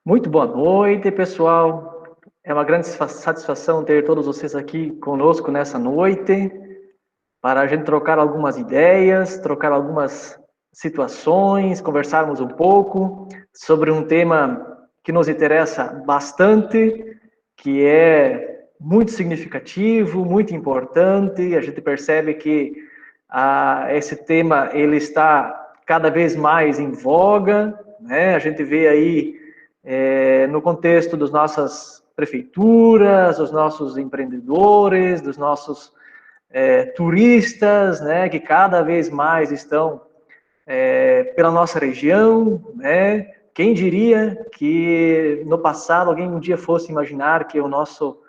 Muito boa noite, pessoal. É uma grande satisfação ter todos vocês aqui conosco nessa noite, para a gente trocar algumas ideias, trocar algumas situações, conversarmos um pouco sobre um tema que nos interessa bastante, que é muito significativo, muito importante. A gente percebe que esse tema ele está cada vez mais em voga, né? A gente vê aí no contexto das nossas prefeituras, dos nossos empreendedores, dos nossos turistas, né, que cada vez mais estão pela nossa região, né? Quem diria que no passado alguém um dia fosse imaginar que o nosso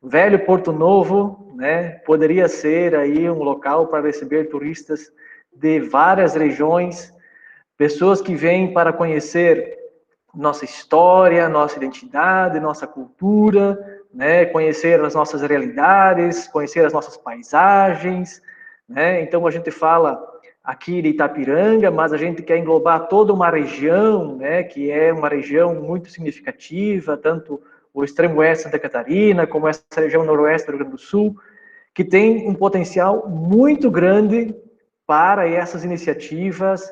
velho Porto Novo, né, poderia ser aí um local para receber turistas de várias regiões, pessoas que vêm para conhecer nossa história, nossa identidade, nossa cultura, né? Conhecer as nossas realidades, conhecer as nossas paisagens, né? Então a gente fala aqui de Itapiranga, mas a gente quer englobar toda uma região, né? Que é uma região muito significativa, tanto o extremo oeste de Santa Catarina, como essa região noroeste do Rio Grande do Sul, que tem um potencial muito grande para essas iniciativas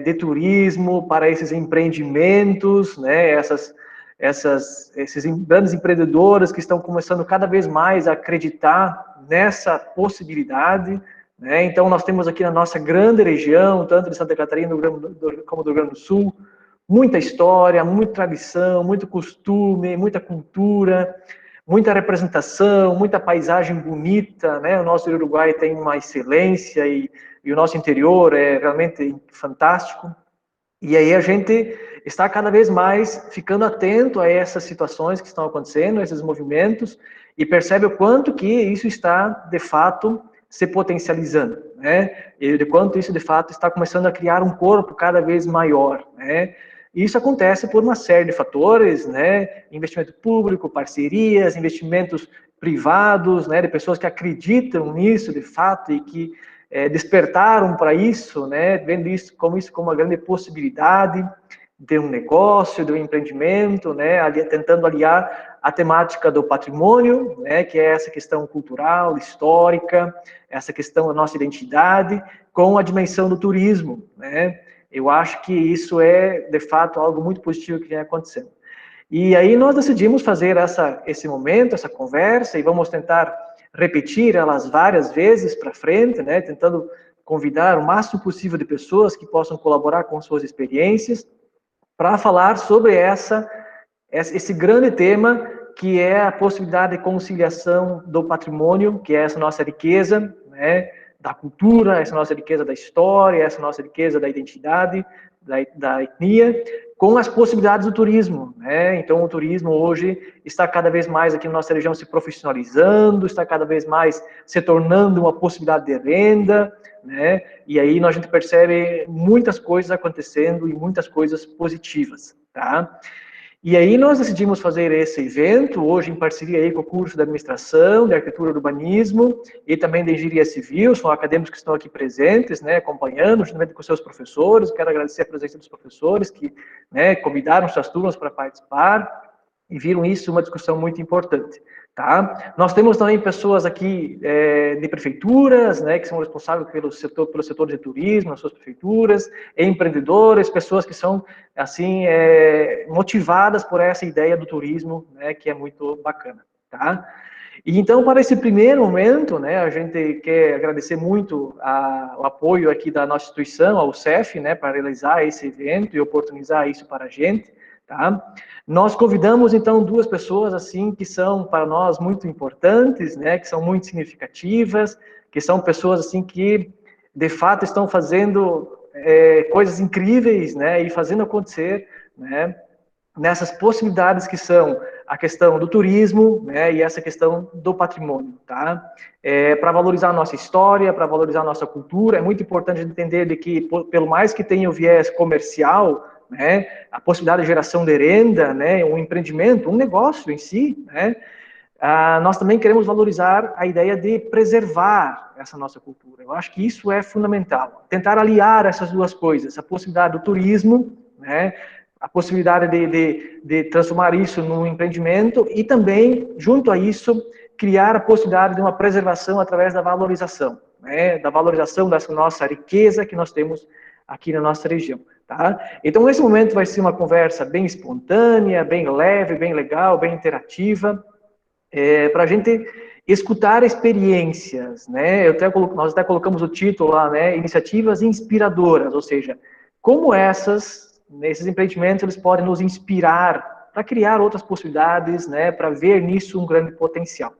de turismo, para esses empreendimentos, né, esses grandes empreendedores que estão começando cada vez mais a acreditar nessa possibilidade, né? Então, nós temos aqui na nossa grande região, tanto de Santa Catarina como do Rio Grande do Sul, muita história, muita tradição, muito costume, muita cultura, muita representação, muita paisagem bonita, né? O nosso Uruguai tem uma excelência e o nosso interior é realmente fantástico. E aí a gente está cada vez mais ficando atento a essas situações que estão acontecendo, a esses movimentos, e percebe o quanto que isso está, de fato, se potencializando, né? E de quanto isso, de fato, está começando a criar um corpo cada vez maior, né? Isso acontece por uma série de fatores, né? Investimento público, parcerias, investimentos privados, né? De pessoas que acreditam nisso, de fato, e que despertaram para isso, né? Vendo isso como uma grande possibilidade de um negócio, de um empreendimento, né? Tentando aliar a temática do patrimônio, né? Que é essa questão cultural, histórica, essa questão da nossa identidade, com a dimensão do turismo, né? Eu acho que isso é, de fato, algo muito positivo que vem acontecendo. E aí nós decidimos fazer esse momento, essa conversa, e vamos tentar repetir elas várias vezes para frente, né, tentando convidar o máximo possível de pessoas que possam colaborar com suas experiências para falar sobre esse grande tema que é a possibilidade de conciliação do patrimônio, que é essa nossa riqueza, né, da cultura, essa nossa riqueza da história, essa nossa riqueza da identidade, da etnia, com as possibilidades do turismo, né? Então, o turismo hoje está cada vez mais aqui na nossa região se profissionalizando, está cada vez mais se tornando uma possibilidade de renda, né? E aí a gente percebe muitas coisas acontecendo e muitas coisas positivas, tá? E aí nós decidimos fazer esse evento, hoje em parceria aí com o curso de Administração, de Arquitetura e Urbanismo e também de Engenharia Civil, são acadêmicos que estão aqui presentes, né, acompanhando, juntamente com seus professores. Quero agradecer a presença dos professores que, né, convidaram suas turmas para participar e viram isso uma discussão muito importante. Tá? Nós temos também pessoas aqui de prefeituras, né, que são responsáveis pelo setor de turismo, nas suas prefeituras, empreendedores, pessoas que são assim motivadas por essa ideia do turismo, né, que é muito bacana. Tá? E então, para esse primeiro momento, né, a gente quer agradecer muito o apoio aqui da nossa instituição, ao CEF, né, para realizar esse evento e oportunizar isso para a gente. Tá? Nós convidamos, então, duas pessoas, assim, que são, para nós, muito importantes, né, que são muito significativas, que são pessoas, assim, que, de fato, estão fazendo coisas incríveis, né, e fazendo acontecer, né, nessas possibilidades que são a questão do turismo, né, e essa questão do patrimônio, tá? Para valorizar a nossa história, para valorizar a nossa cultura, é muito importante entender de que, pelo mais que tenha o viés comercial, né, a possibilidade de geração de renda, né, um empreendimento, um negócio em si, né, nós também queremos valorizar a ideia de preservar essa nossa cultura. Eu acho que isso é fundamental. Tentar aliar essas duas coisas, a possibilidade do turismo, né, a possibilidade de transformar isso num empreendimento e também, junto a isso, criar a possibilidade de uma preservação através da valorização, né, da valorização dessa nossa riqueza que nós temos aqui na nossa região. Tá? Então, nesse momento vai ser uma conversa bem espontânea, bem leve, bem legal, bem interativa, para a gente escutar experiências, né? Nós até colocamos o título lá, né? Iniciativas inspiradoras, ou seja, como nesses empreendimentos, eles podem nos inspirar para criar outras possibilidades, né? Para ver nisso um grande potencial,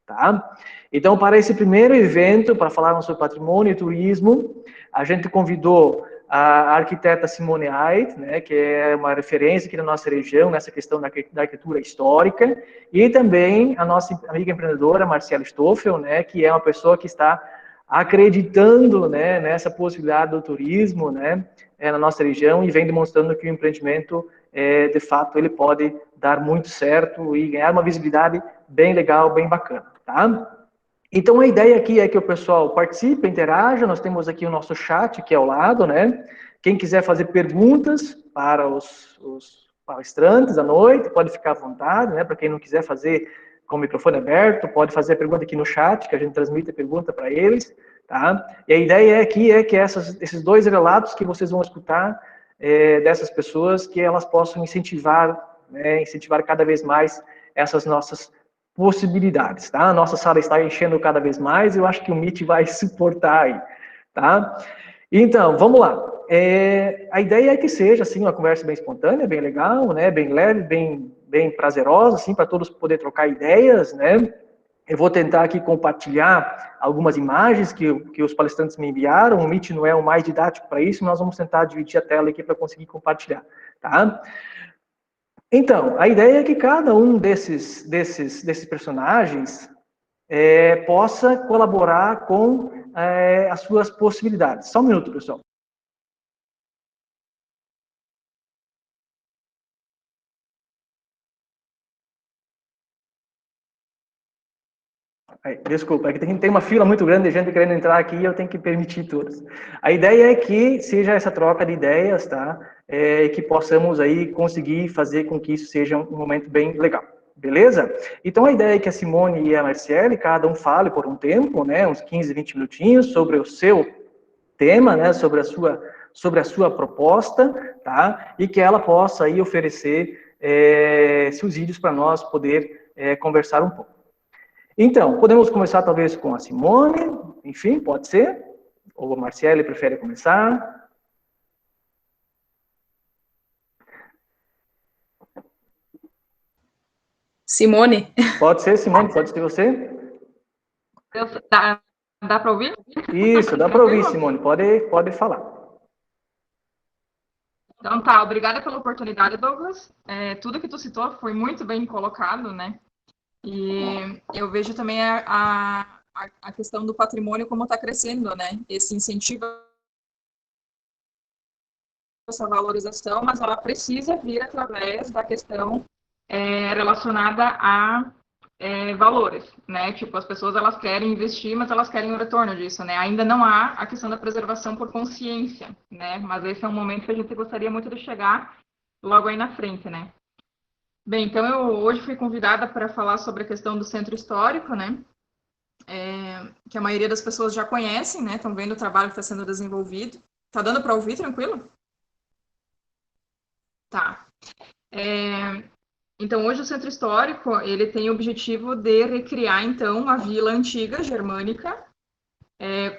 tá? Então, para esse primeiro evento, para falar sobre patrimônio e turismo, a gente convidou a arquiteta Simone Ait, né, que é uma referência aqui na nossa região, nessa questão da arquitetura histórica, e também a nossa amiga empreendedora, Marcela Stoffel, né, que é uma pessoa que está acreditando, né, nessa possibilidade do turismo, né, na nossa região, e vem demonstrando que o empreendimento, de fato, ele pode dar muito certo e ganhar uma visibilidade bem legal, bem bacana, tá? Então, a ideia aqui é que o pessoal participe, interaja, nós temos aqui o nosso chat aqui ao lado, né? Quem quiser fazer perguntas para os palestrantes à noite, pode ficar à vontade, né? Para quem não quiser fazer com o microfone aberto, pode fazer a pergunta aqui no chat, que a gente transmite a pergunta para eles, tá? E a ideia aqui é que esses dois relatos que vocês vão escutar dessas pessoas, que elas possam incentivar, né? Incentivar cada vez mais essas nossas possibilidades, tá? A nossa sala está enchendo cada vez mais, eu acho que o Meet vai suportar aí, tá? Então, vamos lá. A ideia é que seja, assim, uma conversa bem espontânea, bem legal, né? Bem leve, bem prazerosa, assim, para todos poder trocar ideias, né? Eu vou tentar aqui compartilhar algumas imagens que os palestrantes me enviaram, o Meet não é o mais didático para isso, nós vamos tentar dividir a tela aqui para conseguir compartilhar, tá? Então, a ideia é que cada um desses personagens possa colaborar com as suas possibilidades. Só um minuto, pessoal. Desculpa, é que tem uma fila muito grande de gente querendo entrar aqui e eu tenho que permitir todas. A ideia é que seja essa troca de ideias, tá? Que possamos aí conseguir fazer com que isso seja um momento bem legal. Beleza? Então, a ideia é que a Simone e a Marciele, cada um fale por um tempo, né? Uns 15, 20 minutinhos sobre o seu tema, né? Sobre a sua proposta, tá? E que ela possa aí oferecer seus vídeos para nós poder conversar um pouco. Então, podemos começar talvez com a Simone, enfim, pode ser? Ou a Marciele prefere começar? Simone? Pode ser, Simone, pode ser você? Dá para ouvir? Isso, dá para ouvir, Simone, pode falar. Então tá, obrigada pela oportunidade, Douglas. Tudo que tu citou foi muito bem colocado, né? E eu vejo também a questão do patrimônio como está crescendo, né? Esse incentivo, essa valorização, mas ela precisa vir através da questão relacionada a valores, né? Tipo, as pessoas elas querem investir, mas elas querem o retorno disso, né? Ainda não há a questão da preservação por consciência, né? Mas esse é um momento que a gente gostaria muito de chegar logo aí na frente, né? Bem, então eu hoje fui convidada para falar sobre a questão do centro histórico, né? Que a maioria das pessoas já conhecem, né? Estão vendo o trabalho que está sendo desenvolvido. Tá dando para ouvir tranquilo? Tá. Então, hoje o Centro Histórico, ele tem o objetivo de recriar, então, a vila antiga germânica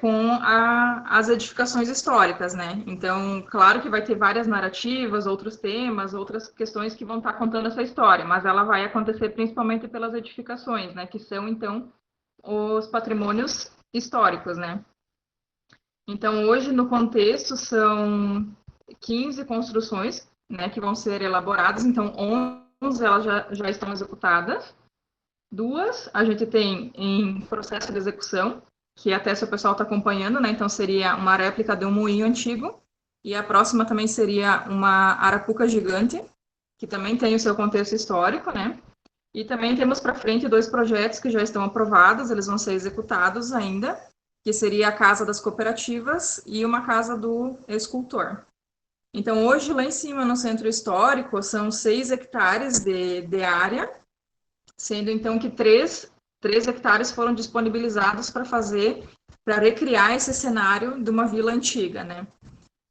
com as edificações históricas, né? Então, claro que vai ter várias narrativas, outros temas, outras questões que vão estar contando essa história, mas ela vai acontecer principalmente pelas edificações, né? Que são, então, os patrimônios históricos, né? Então, hoje, no contexto, são 15 construções, né, que vão ser elaboradas, então 11 elas já estão executadas, 2 a gente tem em processo de execução, que até se o pessoal está acompanhando, né, então seria uma réplica de um moinho antigo, e a próxima também seria uma arapuca gigante, que também tem o seu contexto histórico, né, e também temos para frente 2 projetos que já estão aprovados, eles vão ser executados ainda, que seria a Casa das Cooperativas e uma Casa do Escultor. Então, hoje, lá em cima, no centro histórico, são 6 hectares de área, sendo então que 3 hectares foram disponibilizados para recriar esse cenário de uma vila antiga, né?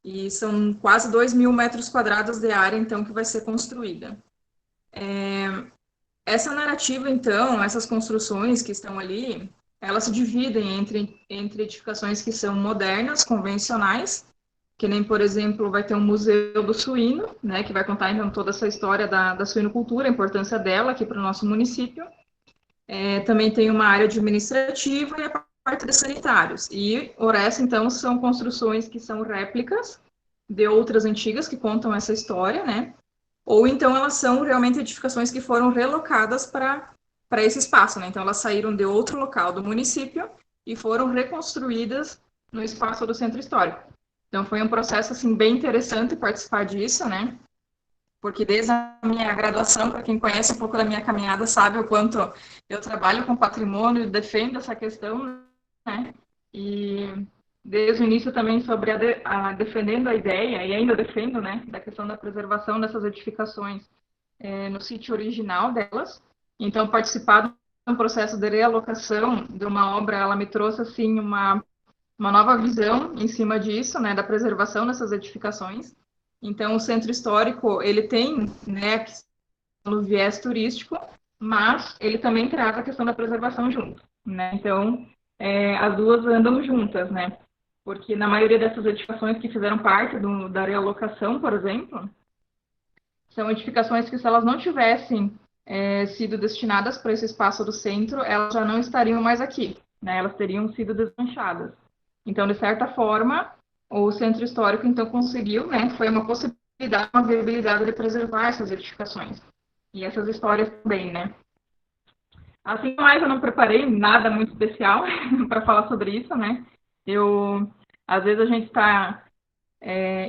E são quase 2.000 metros quadrados de área, então, que vai ser construída. Essa narrativa, então, essas construções que estão ali, elas se dividem entre edificações que são modernas, convencionais, que nem, por exemplo, vai ter um museu do suíno, né, que vai contar, então, toda essa história da suinocultura, a importância dela aqui para o nosso município. Também tem uma área administrativa e a parte de sanitários. E o resto, então, são construções que são réplicas de outras antigas que contam essa história, né? Ou então elas são realmente edificações que foram relocadas para esse espaço, né? Então elas saíram de outro local do município e foram reconstruídas no espaço do centro histórico. Então foi um processo assim bem interessante participar disso, né? Porque desde a minha graduação, para quem conhece um pouco da minha caminhada, sabe o quanto eu trabalho com patrimônio e defendo essa questão, né? E desde o início também sobre defendendo a ideia, e ainda defendo, né, da questão da preservação dessas edificações no sítio original delas. Então, participar de um processo de realocação de uma obra, ela me trouxe, assim, uma nova visão em cima disso, né, da preservação dessas edificações. Então, o centro histórico, ele tem, né, no viés turístico, mas ele também traz a questão da preservação junto, né? Então, as duas andam juntas, né? Porque na maioria dessas edificações que fizeram parte da realocação, por exemplo, são edificações que, se elas não tivessem sido destinadas para esse espaço do centro, elas já não estariam mais aqui, né? Elas teriam sido desmanchadas. Então, de certa forma, o centro histórico, então, conseguiu, né? Foi uma possibilidade, uma viabilidade de preservar essas edificações. E essas histórias também, né? Assim, mais eu não preparei nada muito especial para falar sobre isso, né? Às vezes a gente está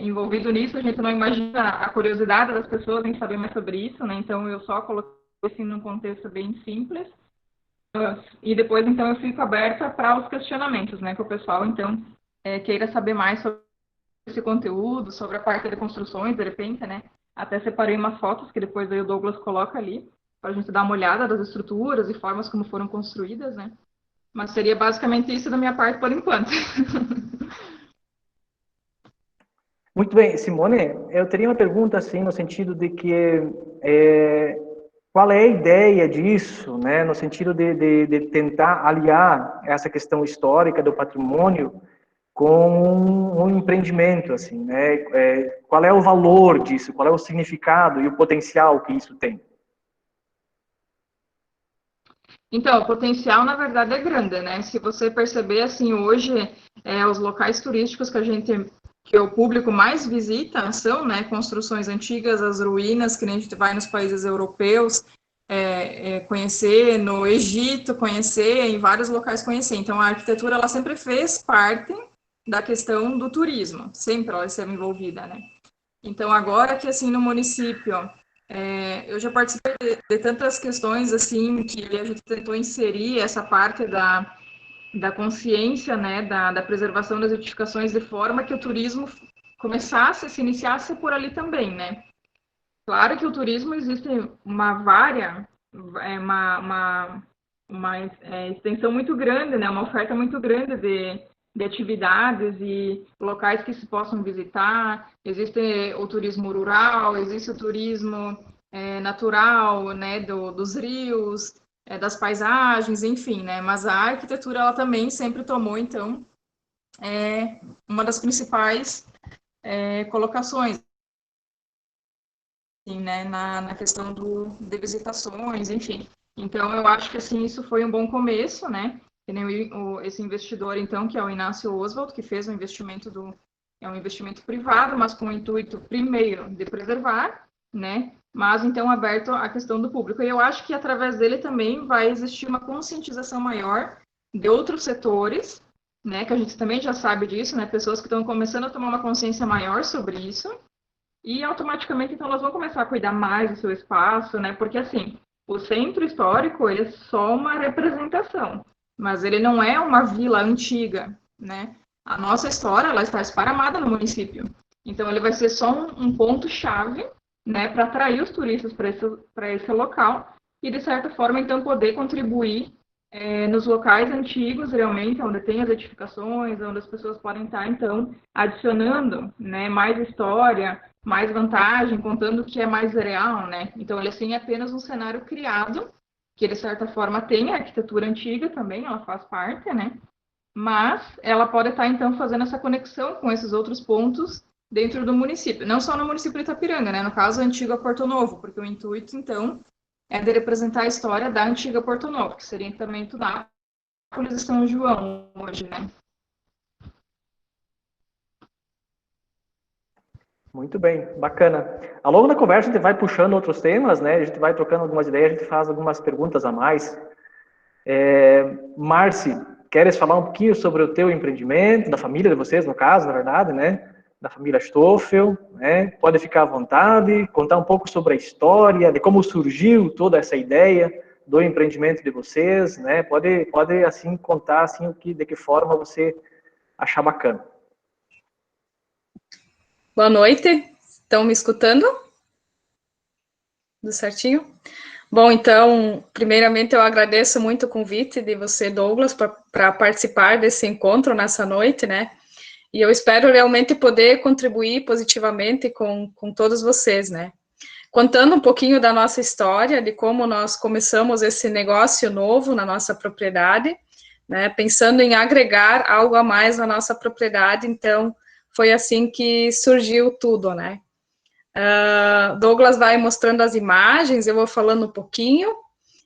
envolvido nisso, a gente não imagina a curiosidade das pessoas em saber mais sobre isso, né? Então, eu só coloquei assim num contexto bem simples. E depois, então, eu fico aberta para os questionamentos, né? Que o pessoal, então, queira saber mais sobre esse conteúdo, sobre a parte de construções, de repente, né? Até separei umas fotos que depois aí o Douglas coloca ali, para a gente dar uma olhada das estruturas e formas como foram construídas, né? Mas seria basicamente isso da minha parte por enquanto. Muito bem, Simone, eu teria uma pergunta assim no sentido de que qual é a ideia disso, né, no sentido de tentar aliar essa questão histórica do patrimônio com um empreendimento, assim, né? Qual é o valor disso? Qual é o significado e o potencial que isso tem? Então, o potencial, na verdade, é grande, né? Se você perceber, assim, hoje, os locais turísticos que o público mais visita são, né, construções antigas, as ruínas, que nem a gente vai nos países europeus conhecer, no Egito conhecer, em vários locais conhecer. Então, a arquitetura, ela sempre fez parte da questão do turismo, sempre ela esteve envolvida, né? Então, agora que, assim, no município, eu já participei de tantas questões, assim, que a gente tentou inserir essa parte da consciência, né, da preservação das edificações de forma que o turismo se iniciasse por ali também, né? Claro que o turismo existe uma extensão muito grande, né, uma oferta muito grande de atividades e locais que se possam visitar. Existe o turismo rural, existe o turismo natural, né, dos rios, das paisagens, enfim, né? Mas a arquitetura, ela também sempre tomou, então, uma das principais colocações, assim, né, na questão de visitações, enfim. Então, eu acho que, assim, isso foi um bom começo, né? Esse investidor, então, que é o Inácio Oswald, que fez um investimento é um investimento privado, mas com o intuito, primeiro, de preservar, né? Mas, então, aberto à questão do público. E eu acho que, através dele, também vai existir uma conscientização maior de outros setores, né? Que a gente também já sabe disso, né? Pessoas que estão começando a tomar uma consciência maior sobre isso. E, automaticamente, então, elas vão começar a cuidar mais do seu espaço, né? Porque, assim, o centro histórico, ele é só uma representação, mas ele não é uma vila antiga, né? A nossa história, ela está esparramada no município. Então, ele vai ser só um ponto-chave, né, para atrair os turistas para esse local e, de certa forma, então, poder contribuir nos locais antigos, realmente, onde tem as edificações, onde as pessoas podem estar, então, adicionando, né, mais história, mais vantagem, contando o que é mais real, né? Então, ele, assim, é apenas um cenário criado, que, de certa forma, tem a arquitetura antiga também, ela faz parte, né? Mas ela pode estar, então, fazendo essa conexão com esses outros pontos dentro do município. Não só no município de Itapiranga, né? No caso, a antiga Porto Novo, porque o intuito, então, é de representar a história da antiga Porto Novo, que seria também Tunápolis e São João hoje, né? Muito bem, bacana. Ao longo da conversa a gente vai puxando outros temas, né? A gente vai trocando algumas ideias, a gente faz algumas perguntas a mais. Marci, queres falar um pouquinho sobre o teu empreendimento, da família de vocês, no caso, na verdade, né? Da família Stoffel, né? Pode ficar à vontade, contar um pouco sobre a história, de como surgiu toda essa ideia do empreendimento de vocês, né? Pode assim contar assim de que forma você achar bacana. Boa noite, estão me escutando? Tudo certinho? Bom, então, primeiramente eu agradeço muito o convite de você, Douglas, para participar desse encontro nessa noite, né? E eu espero realmente poder contribuir positivamente com todos vocês, né? Contando um pouquinho da nossa história, de como nós começamos esse negócio novo na nossa propriedade, né? Pensando em agregar algo a mais na nossa propriedade, então foi assim que surgiu tudo, né? Douglas vai mostrando as imagens, eu vou falando um pouquinho,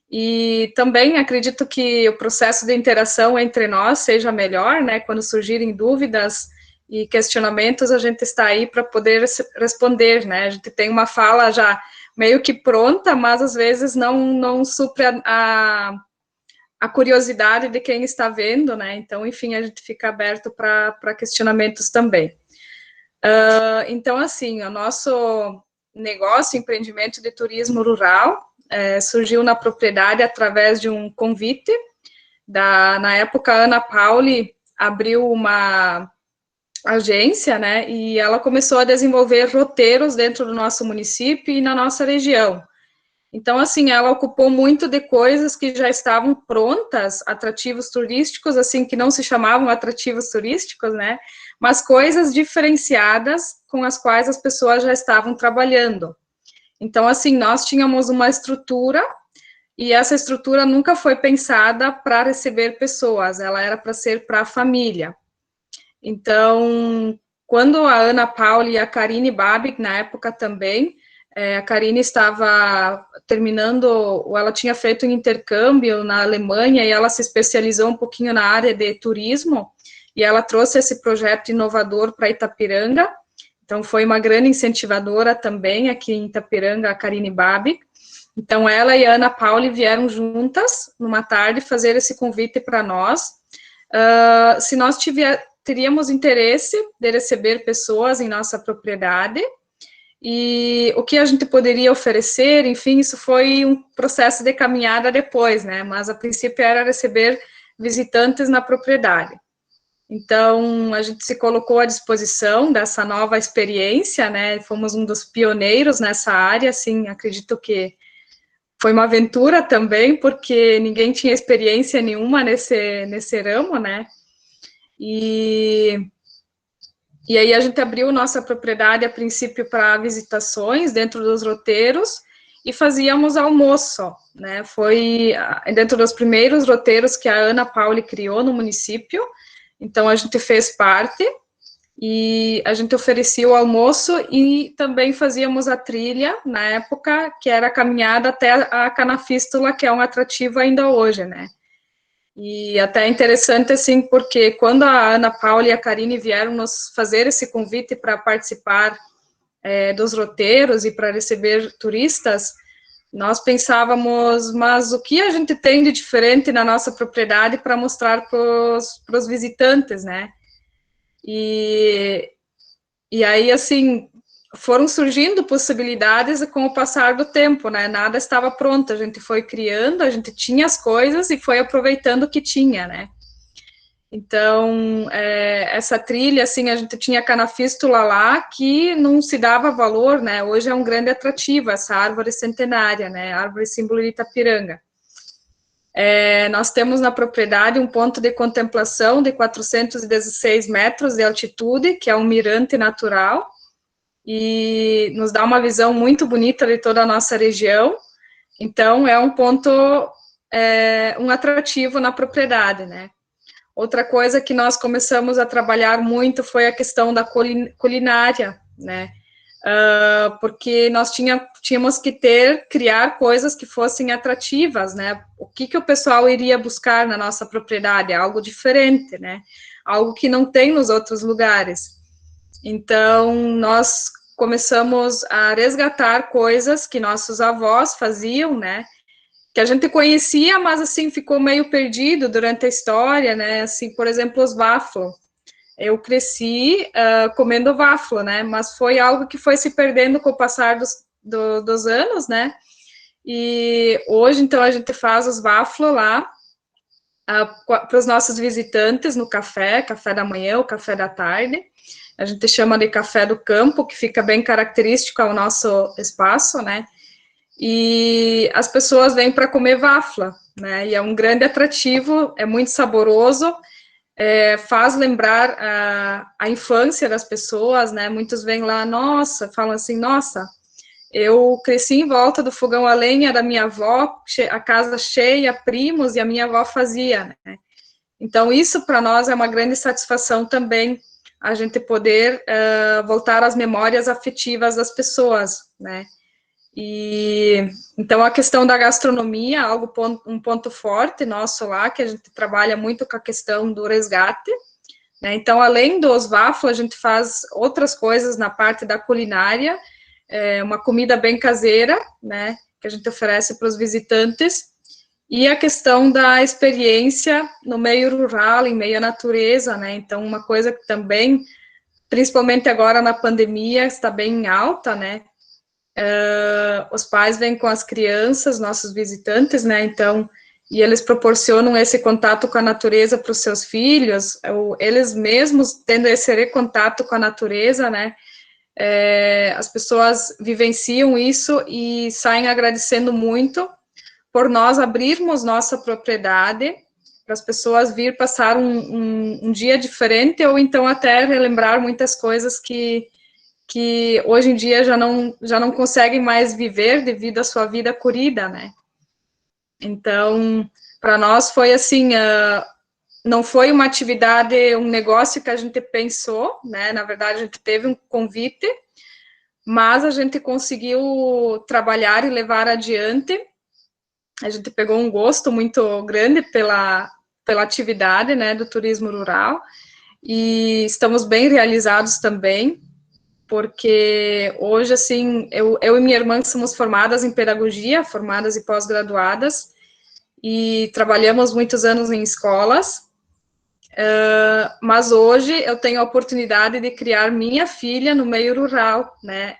e também acredito que o processo de interação entre nós seja melhor, né? Quando surgirem dúvidas e questionamentos, a gente está aí para poder responder, né? A gente tem uma fala já meio que pronta, mas às vezes não supre a curiosidade de quem está vendo, né? Então, enfim, a gente fica aberto para questionamentos também. Então, assim, o nosso negócio, empreendimento de turismo rural, surgiu na propriedade através de um convite na época, a Ana Pauli abriu uma agência, né, e ela começou a desenvolver roteiros dentro do nosso município e na nossa região. Então, assim, ela ocupou muito de coisas que já estavam prontas, atrativos turísticos, assim, que não se chamavam atrativos turísticos, né, mas coisas diferenciadas com as quais as pessoas já estavam trabalhando. Então, assim, nós tínhamos uma estrutura, e essa estrutura nunca foi pensada para receber pessoas, ela era para ser para a família. Então, quando a Ana Paula e a Karine Babik, na época também, a Karine estava terminando, ou ela tinha feito um intercâmbio na Alemanha, e ela se especializou um pouquinho na área de turismo, e ela trouxe esse projeto inovador para Itapiranga. Então, foi uma grande incentivadora também aqui em Itapiranga, a Karine Babik. Então, ela e a Ana Paula vieram juntas, numa tarde, fazer esse convite para nós. Se nós teríamos interesse de receber pessoas em nossa propriedade, e o que a gente poderia oferecer, enfim, isso foi um processo de caminhada depois, né, mas a princípio era receber visitantes na propriedade. Então, a gente se colocou à disposição dessa nova experiência, né, fomos um dos pioneiros nessa área, assim, acredito que foi uma aventura também, porque ninguém tinha experiência nenhuma nesse ramo, né, e aí a gente abriu nossa propriedade, a princípio, para visitações dentro dos roteiros, e fazíamos almoço, né, foi dentro dos primeiros roteiros que a Ana Pauli criou no município. Então, a gente fez parte, e a gente oferecia o almoço, e também fazíamos a trilha, na época, que era a caminhada até a Canafístula, que é um atrativo ainda hoje, né. E até é interessante, assim, porque quando a Ana Paula e a Karine vieram nos fazer esse convite para participar dos roteiros e para receber turistas, nós pensávamos, mas o que a gente tem de diferente na nossa propriedade para mostrar para os visitantes, né? E aí, assim, foram surgindo possibilidades com o passar do tempo, né? Nada estava pronto, a gente foi criando, a gente tinha as coisas e foi aproveitando o que tinha, né? Então, essa trilha, assim, a gente tinha canafístula lá que não se dava valor, né? Hoje é um grande atrativo, essa árvore centenária, né? Árvore símbolo de Itapiranga. Nós temos na propriedade um ponto de contemplação de 416 metros de altitude, que é um mirante natural, e nos dá uma visão muito bonita de toda a nossa região. Então, é um ponto, um atrativo na propriedade, né? Outra coisa que nós começamos a trabalhar muito foi a questão da culinária, né? Porque nós tínhamos que criar coisas que fossem atrativas, né? O que o pessoal iria buscar na nossa propriedade? Algo diferente, né? Algo que não tem nos outros lugares. Então, nós começamos a resgatar coisas que nossos avós faziam, né? Que a gente conhecia, mas, assim, ficou meio perdido durante a história, né? Assim, por exemplo, os waffles. Eu cresci comendo waffle, né? Mas foi algo que foi se perdendo com o passar dos anos, né? E hoje, então, a gente faz os waffles lá para os nossos visitantes no café da manhã, o café da tarde. A gente chama de café do campo, que fica bem característico ao nosso espaço, né? E as pessoas vêm para comer waffle, né? E é um grande atrativo, é muito saboroso, faz lembrar a infância das pessoas, né? Muitos vêm lá, falam assim, nossa, eu cresci em volta do fogão a lenha da minha avó, a casa cheia, primos, e a minha avó fazia, né? Então, isso para nós é uma grande satisfação também, a gente poder voltar às memórias afetivas das pessoas, né? E então a questão da gastronomia, um ponto forte nosso lá, que a gente trabalha muito com a questão do resgate, né? Então, além dos waffles, a gente faz outras coisas na parte da culinária, uma comida bem caseira, né, que a gente oferece para os visitantes, e a questão da experiência no meio rural, em meio à natureza, né? Então, uma coisa que também, principalmente agora na pandemia, está bem alta, né? Os pais vêm com as crianças, nossos visitantes, né, então, e eles proporcionam esse contato com a natureza para os seus filhos, eles mesmos tendo esse contato com a natureza, né, as pessoas vivenciam isso e saem agradecendo muito por nós abrirmos nossa propriedade para as pessoas vir passar um dia diferente, ou então até relembrar muitas coisas que hoje em dia já não conseguem mais viver devido à sua vida corrida, né? Então, para nós foi assim, não foi uma atividade, um negócio que a gente pensou, né? Na verdade, a gente teve um convite, mas a gente conseguiu trabalhar e levar adiante. A gente pegou um gosto muito grande pela atividade, né, do turismo rural, e estamos bem realizados também, porque hoje, assim, eu e minha irmã somos formadas em pedagogia, formadas e pós-graduadas, e trabalhamos muitos anos em escolas, mas hoje eu tenho a oportunidade de criar minha filha no meio rural, né,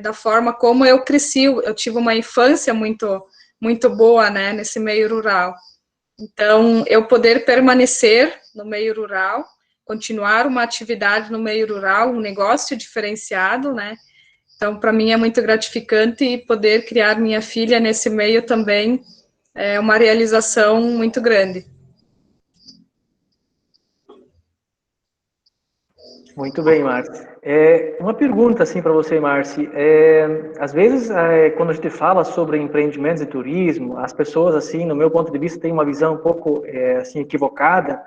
da forma como eu cresci, eu tive uma infância muito boa, né, nesse meio rural. Então, eu poder permanecer no meio rural, continuar uma atividade no meio rural, um negócio diferenciado, né? Então, para mim é muito gratificante, e poder criar minha filha nesse meio também é uma realização muito grande. Muito bem, Márcia. Uma pergunta assim para você, Márcia. Às vezes, quando a gente fala sobre empreendimentos de turismo, as pessoas, assim, no meu ponto de vista, têm uma visão um pouco assim equivocada,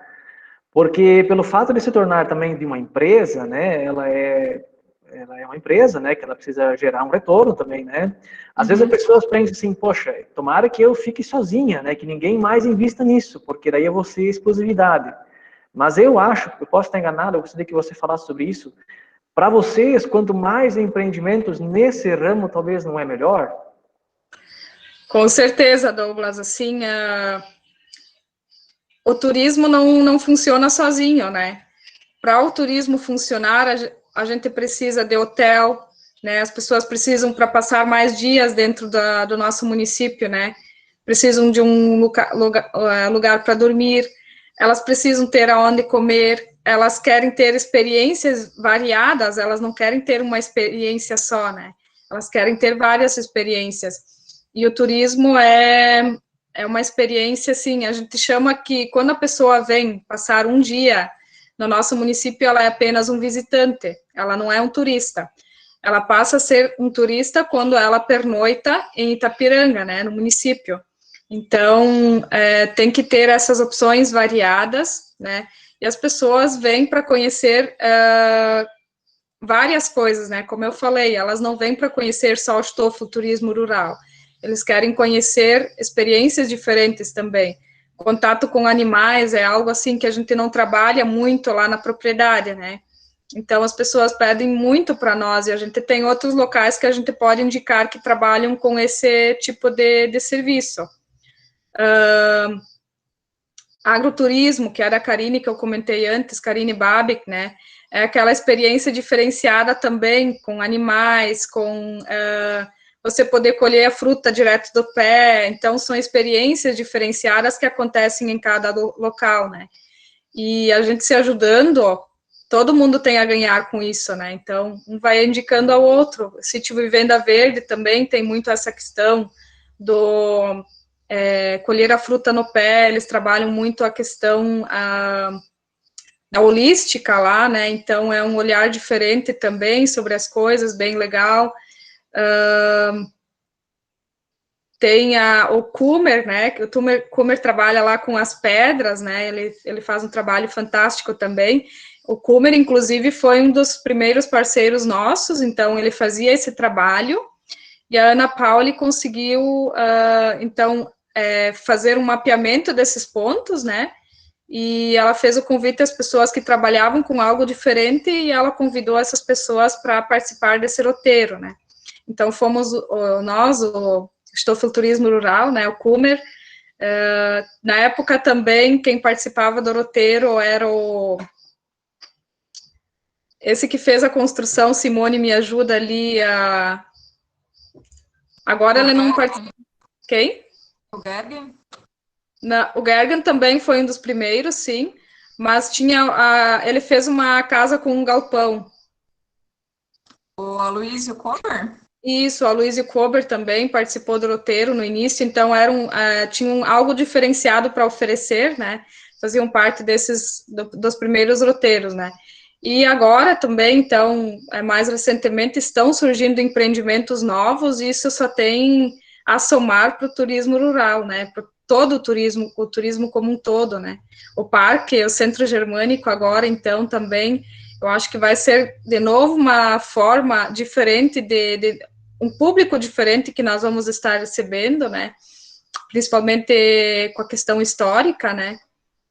porque pelo fato de se tornar também de uma empresa, né, ela é uma empresa, né, que ela precisa gerar um retorno também, né? Às vezes as pessoas pensam assim, poxa, tomara que eu fique sozinha, né, que ninguém mais invista nisso, porque daí eu vou ser exclusividade. Mas eu acho, eu posso estar enganado, eu gostaria que você falasse sobre isso. Para vocês, quanto mais empreendimentos nesse ramo, talvez não é melhor? Com certeza, Douglas, assim, o turismo não funciona sozinho, né? Para o turismo funcionar, a gente precisa de hotel, né? As pessoas precisam para passar mais dias dentro do nosso município, né? Precisam de um lugar para dormir, elas precisam ter aonde comer, elas querem ter experiências variadas, elas não querem ter uma experiência só, né? Elas querem ter várias experiências. E o turismo é uma experiência, assim, a gente chama que quando a pessoa vem passar um dia no nosso município, ela é apenas um visitante, ela não é um turista. Ela passa a ser um turista quando ela pernoita em Itapiranga, né, no município. Então, tem que ter essas opções variadas, né, e as pessoas vêm para conhecer várias coisas, né, como eu falei, elas não vêm para conhecer só o Stoffel turismo rural, eles querem conhecer experiências diferentes também. Contato com animais é algo assim que a gente não trabalha muito lá na propriedade, né, então as pessoas pedem muito para nós, e a gente tem outros locais que a gente pode indicar que trabalham com esse tipo de serviço. Agroturismo, que era a Karine, que eu comentei antes, Karine Babic, né, é aquela experiência diferenciada também com animais, com você poder colher a fruta direto do pé, então são experiências diferenciadas que acontecem em cada local, né, e a gente se ajudando, ó, todo mundo tem a ganhar com isso, né, então um vai indicando ao outro. O Sítio Vivenda Verde também tem muito essa questão do colher a fruta no pé, eles trabalham muito a questão da holística lá, né, então é um olhar diferente também sobre as coisas, bem legal. Tem o Kummer, né, que o Kummer trabalha lá com as pedras, né, ele faz um trabalho fantástico também. O Kummer, inclusive, foi um dos primeiros parceiros nossos, então ele fazia esse trabalho, e a Ana Pauli conseguiu, então, fazer um mapeamento desses pontos, né, e ela fez o convite às pessoas que trabalhavam com algo diferente, e ela convidou essas pessoas para participar desse roteiro, né. Então, fomos nós, o Stoffel Turismo Rural, né, o Kummer. Na época também, quem participava do roteiro era esse que fez a construção, Simone, me ajuda ali, agora ele não participa. Quem? O Gergen? O Gergen também foi um dos primeiros, sim, mas ele fez uma casa com um galpão. O Aloysio Kober? Isso, a Aloysio Kober também participou do roteiro no início, então tinham algo diferenciado para oferecer, né, faziam parte dos primeiros roteiros, né. E agora também, então, mais recentemente, estão surgindo empreendimentos novos, e isso só tem a somar para o turismo rural, né, para todo o turismo como um todo, né. O parque, o Centro Germânico agora, então, também, eu acho que vai ser, de novo, uma forma diferente um público diferente que nós vamos estar recebendo, né, principalmente com a questão histórica, né.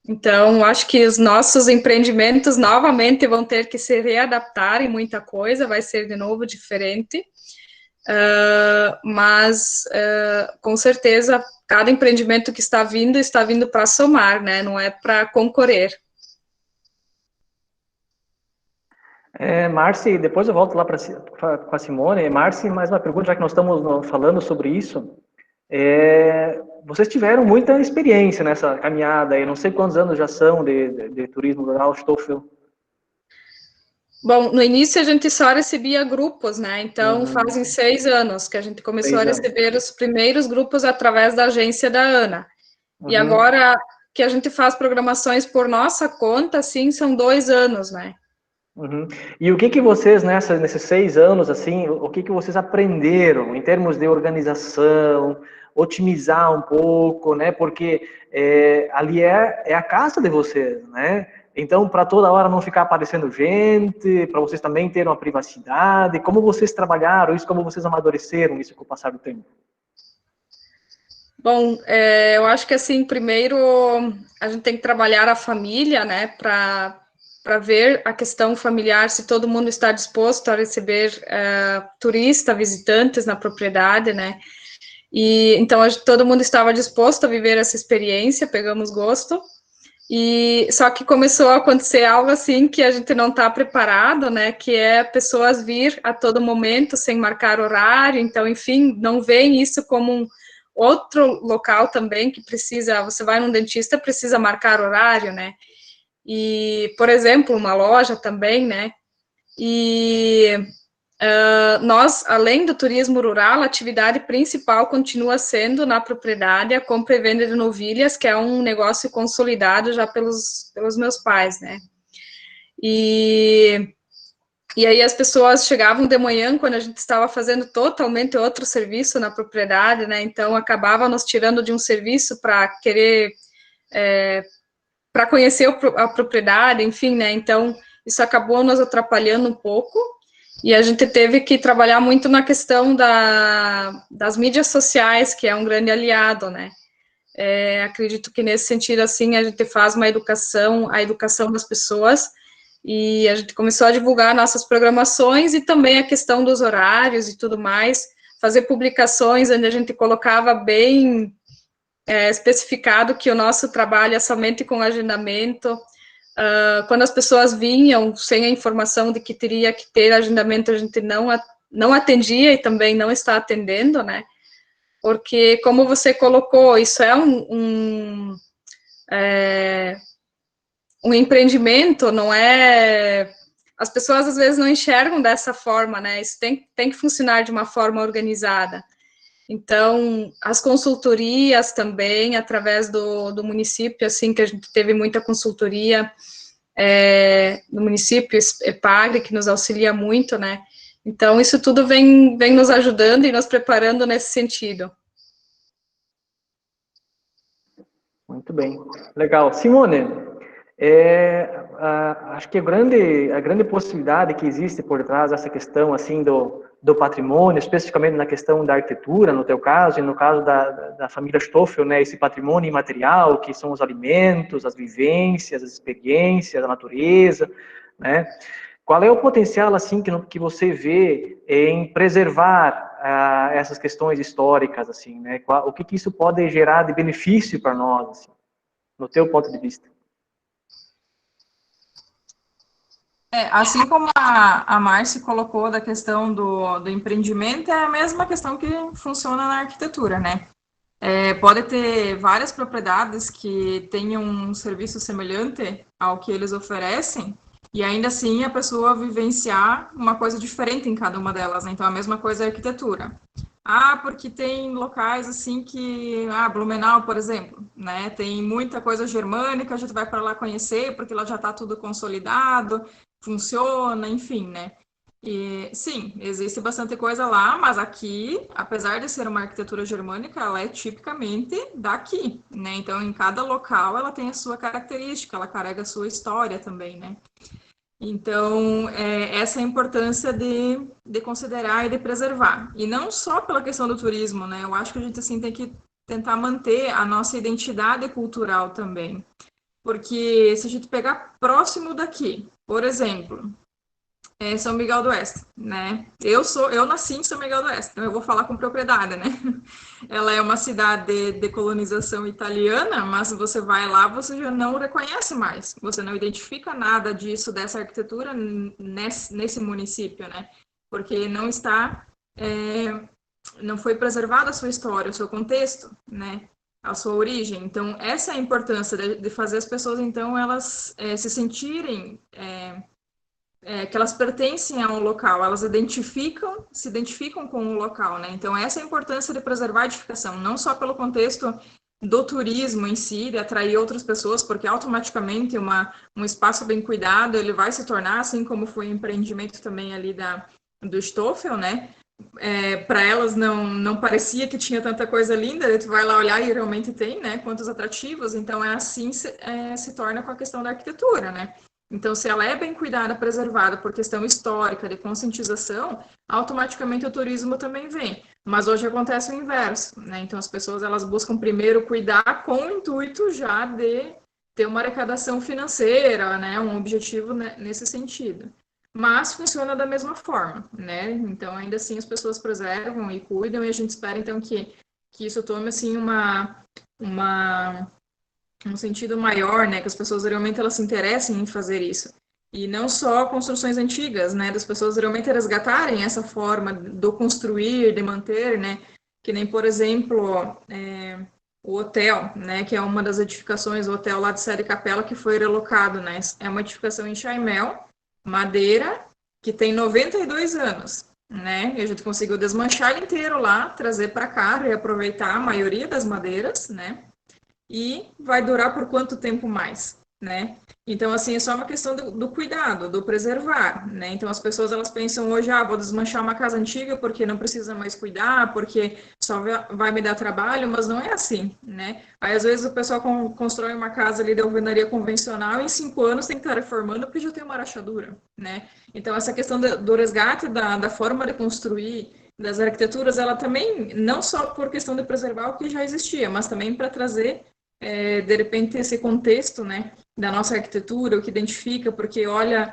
Então, acho que os nossos empreendimentos novamente vão ter que se readaptar em muita coisa, vai ser de novo diferente, mas com certeza cada empreendimento que está vindo para somar, né, não é para concorrer. Marci, depois eu volto lá com a Simone. Marci, mais uma pergunta, já que nós estamos falando sobre isso. Vocês tiveram muita experiência nessa caminhada, eu não sei quantos anos já são de turismo rural, Stoffel. Bom, no início a gente só recebia grupos, né, então fazem 6 anos que a gente começou a receber os primeiros grupos através da agência da Ana, e agora que a gente faz programações por nossa conta, assim, são 2 anos, né. E o que vocês, nesses 6 anos, assim, o que vocês aprenderam em termos de organização, otimizar um pouco, né? Porque ali é a casa de vocês, né? Então, para toda hora não ficar aparecendo gente, para vocês também terem uma privacidade, como vocês trabalharam isso, como vocês amadureceram isso com o passar do tempo? Bom, eu acho que, assim, primeiro a gente tem que trabalhar a família, né, para ver a questão familiar, se todo mundo está disposto a receber turistas, visitantes na propriedade, né, e então todo mundo estava disposto a viver essa experiência, pegamos gosto, e só que começou a acontecer algo assim que a gente não está preparado, né, que é pessoas vir a todo momento sem marcar horário, então, enfim, não veem isso como outro local também que precisa, você vai num dentista, precisa marcar horário, né? E, por exemplo, uma loja também, né? E nós, além do turismo rural, a atividade principal continua sendo na propriedade a compra e venda de novilhas, que é um negócio consolidado já pelos meus pais, né? E aí as pessoas chegavam de manhã, quando a gente estava fazendo totalmente outro serviço na propriedade, né? Então, acabava nos tirando de um serviço para querer, para conhecer a propriedade, enfim, né? Então, isso acabou nos atrapalhando um pouco, e a gente teve que trabalhar muito na questão das mídias sociais, que é um grande aliado, né? Acredito que nesse sentido, assim, a gente faz a educação das pessoas, e a gente começou a divulgar nossas programações e também a questão dos horários e tudo mais, fazer publicações onde a gente colocava bem especificado que o nosso trabalho é somente com agendamento. Quando as pessoas vinham sem a informação de que teria que ter agendamento, a gente não atendia e também não está atendendo, né? Porque, como você colocou, isso é um empreendimento, não é... As pessoas, às vezes, não enxergam dessa forma, né? Isso tem que funcionar de uma forma organizada. Então, as consultorias também, através do município, assim, que a gente teve muita consultoria no município, EPAGRE, que nos auxilia muito, né? Então, isso tudo vem nos ajudando e nos preparando nesse sentido. Muito bem, legal. Simone, acho que a grande possibilidade que existe por trás dessa questão assim do patrimônio, especificamente na questão da arquitetura, no teu caso, e no caso da família Stoffel, né, esse patrimônio imaterial, que são os alimentos, as vivências, as experiências, a natureza, né? Qual é o potencial assim que você vê em preservar essas questões históricas, assim, né? O que isso pode gerar de benefício para nós, assim, no teu ponto de vista? Assim como a Márcia colocou da questão do empreendimento, é a mesma questão que funciona na arquitetura, né? Pode ter várias propriedades que tenham um serviço semelhante ao que eles oferecem, e ainda assim a pessoa vivenciar uma coisa diferente em cada uma delas, né? Então, a mesma coisa é a arquitetura. Porque tem locais assim que... Blumenau, por exemplo, né? Tem muita coisa germânica, a gente vai para lá conhecer, porque lá já está tudo consolidado, funciona, enfim, né? E, sim, existe bastante coisa lá, mas aqui, apesar de ser uma arquitetura germânica, ela é tipicamente daqui, né? Então, em cada local, ela tem a sua característica, ela carrega a sua história também, né? Então, essa é a importância de considerar e de preservar. E não só pela questão do turismo, né? Eu acho que a gente, assim, tem que tentar manter a nossa identidade cultural também. Porque se a gente pegar próximo daqui, por exemplo, São Miguel do Oeste, né? Eu nasci em São Miguel do Oeste, então eu vou falar com propriedade, né? Ela é uma cidade de colonização italiana, mas você vai lá, você já não reconhece mais, você não identifica nada disso, dessa arquitetura nesse município, né? Porque não está, não foi preservada a sua história, o seu contexto, né? A sua origem. Então, essa é a importância de fazer as pessoas, então, elas se sentirem... que elas pertencem a um local, elas se identificam com o local, né? Então, essa é a importância de preservar a edificação, não só pelo contexto do turismo em si, de atrair outras pessoas, porque automaticamente um espaço bem cuidado, ele vai se tornar, assim como foi o empreendimento também ali do Stoffel, né? Para elas não parecia que tinha tanta coisa linda, tu vai lá olhar e realmente tem, né? Quantos atrativos, então assim se torna com a questão da arquitetura, né? Então, se ela é bem cuidada, preservada por questão histórica, de conscientização, automaticamente o turismo também vem. Mas hoje acontece o inverso, né? Então, as pessoas elas buscam primeiro cuidar com o intuito já de ter uma arrecadação financeira, né? Um objetivo nesse sentido. Mas funciona da mesma forma, né? Então, ainda assim, as pessoas preservam e cuidam, e a gente espera, então, que isso tome, assim, um sentido maior, né, que as pessoas realmente elas se interessem em fazer isso. E não só construções antigas, né, das pessoas realmente resgatarem essa forma do construir, de manter, né, que nem, por exemplo, o hotel, né, que é uma das edificações, o hotel lá de Sé de Capela, que foi relocado, né, é uma edificação em Chaimel, madeira, que tem 92 anos, né, e a gente conseguiu desmanchar ele inteiro lá, trazer para cá, reaproveitar a maioria das madeiras, né, e vai durar por quanto tempo mais, né? Então, assim, é só uma questão do cuidado, do preservar, né? Então, as pessoas, elas pensam hoje, vou desmanchar uma casa antiga porque não precisa mais cuidar, porque só vai me dar trabalho, mas não é assim, né? Aí, às vezes, o pessoal constrói uma casa ali de alvenaria convencional e em 5 anos tem que estar reformando porque já tem uma rachadura, né? Então, essa questão do resgate da forma de construir, das arquiteturas, ela também, não só por questão de preservar o que já existia, mas também para trazer de repente, esse contexto, né, da nossa arquitetura, o que identifica, porque olha,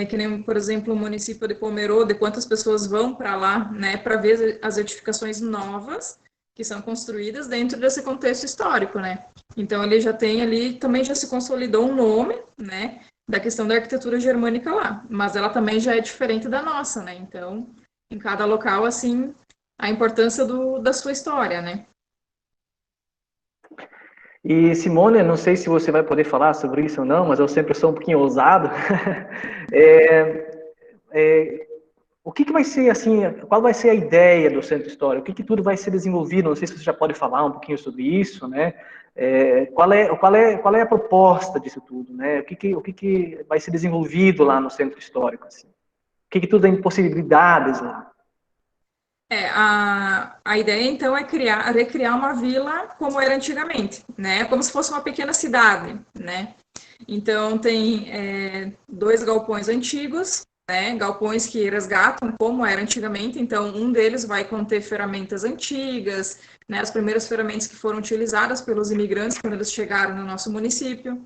que nem, por exemplo, o município de Pomerode, quantas pessoas vão para lá, né, para ver as edificações novas que são construídas dentro desse contexto histórico, né. Então, ele já tem ali, também já se consolidou um nome, né, da questão da arquitetura germânica lá, mas ela também já é diferente da nossa, né, então, em cada local, assim, a importância da sua história, né. E Simone, não sei se você vai poder falar sobre isso ou não, mas eu sempre sou um pouquinho ousado. O que vai ser, assim, qual vai ser a ideia do Centro Histórico? O que tudo vai ser desenvolvido? Não sei se você já pode falar um pouquinho sobre isso, né? Qual é a proposta disso tudo, né? O que vai ser desenvolvido lá no Centro Histórico, assim? O que tudo tem possibilidades lá? A ideia, então, é recriar uma vila como era antigamente, né? Como se fosse uma pequena cidade, né? Então, tem 2 galpões antigos, né? Galpões que resgatam como era antigamente. Então, um deles vai conter ferramentas antigas, né? As primeiras ferramentas que foram utilizadas pelos imigrantes quando eles chegaram no nosso município.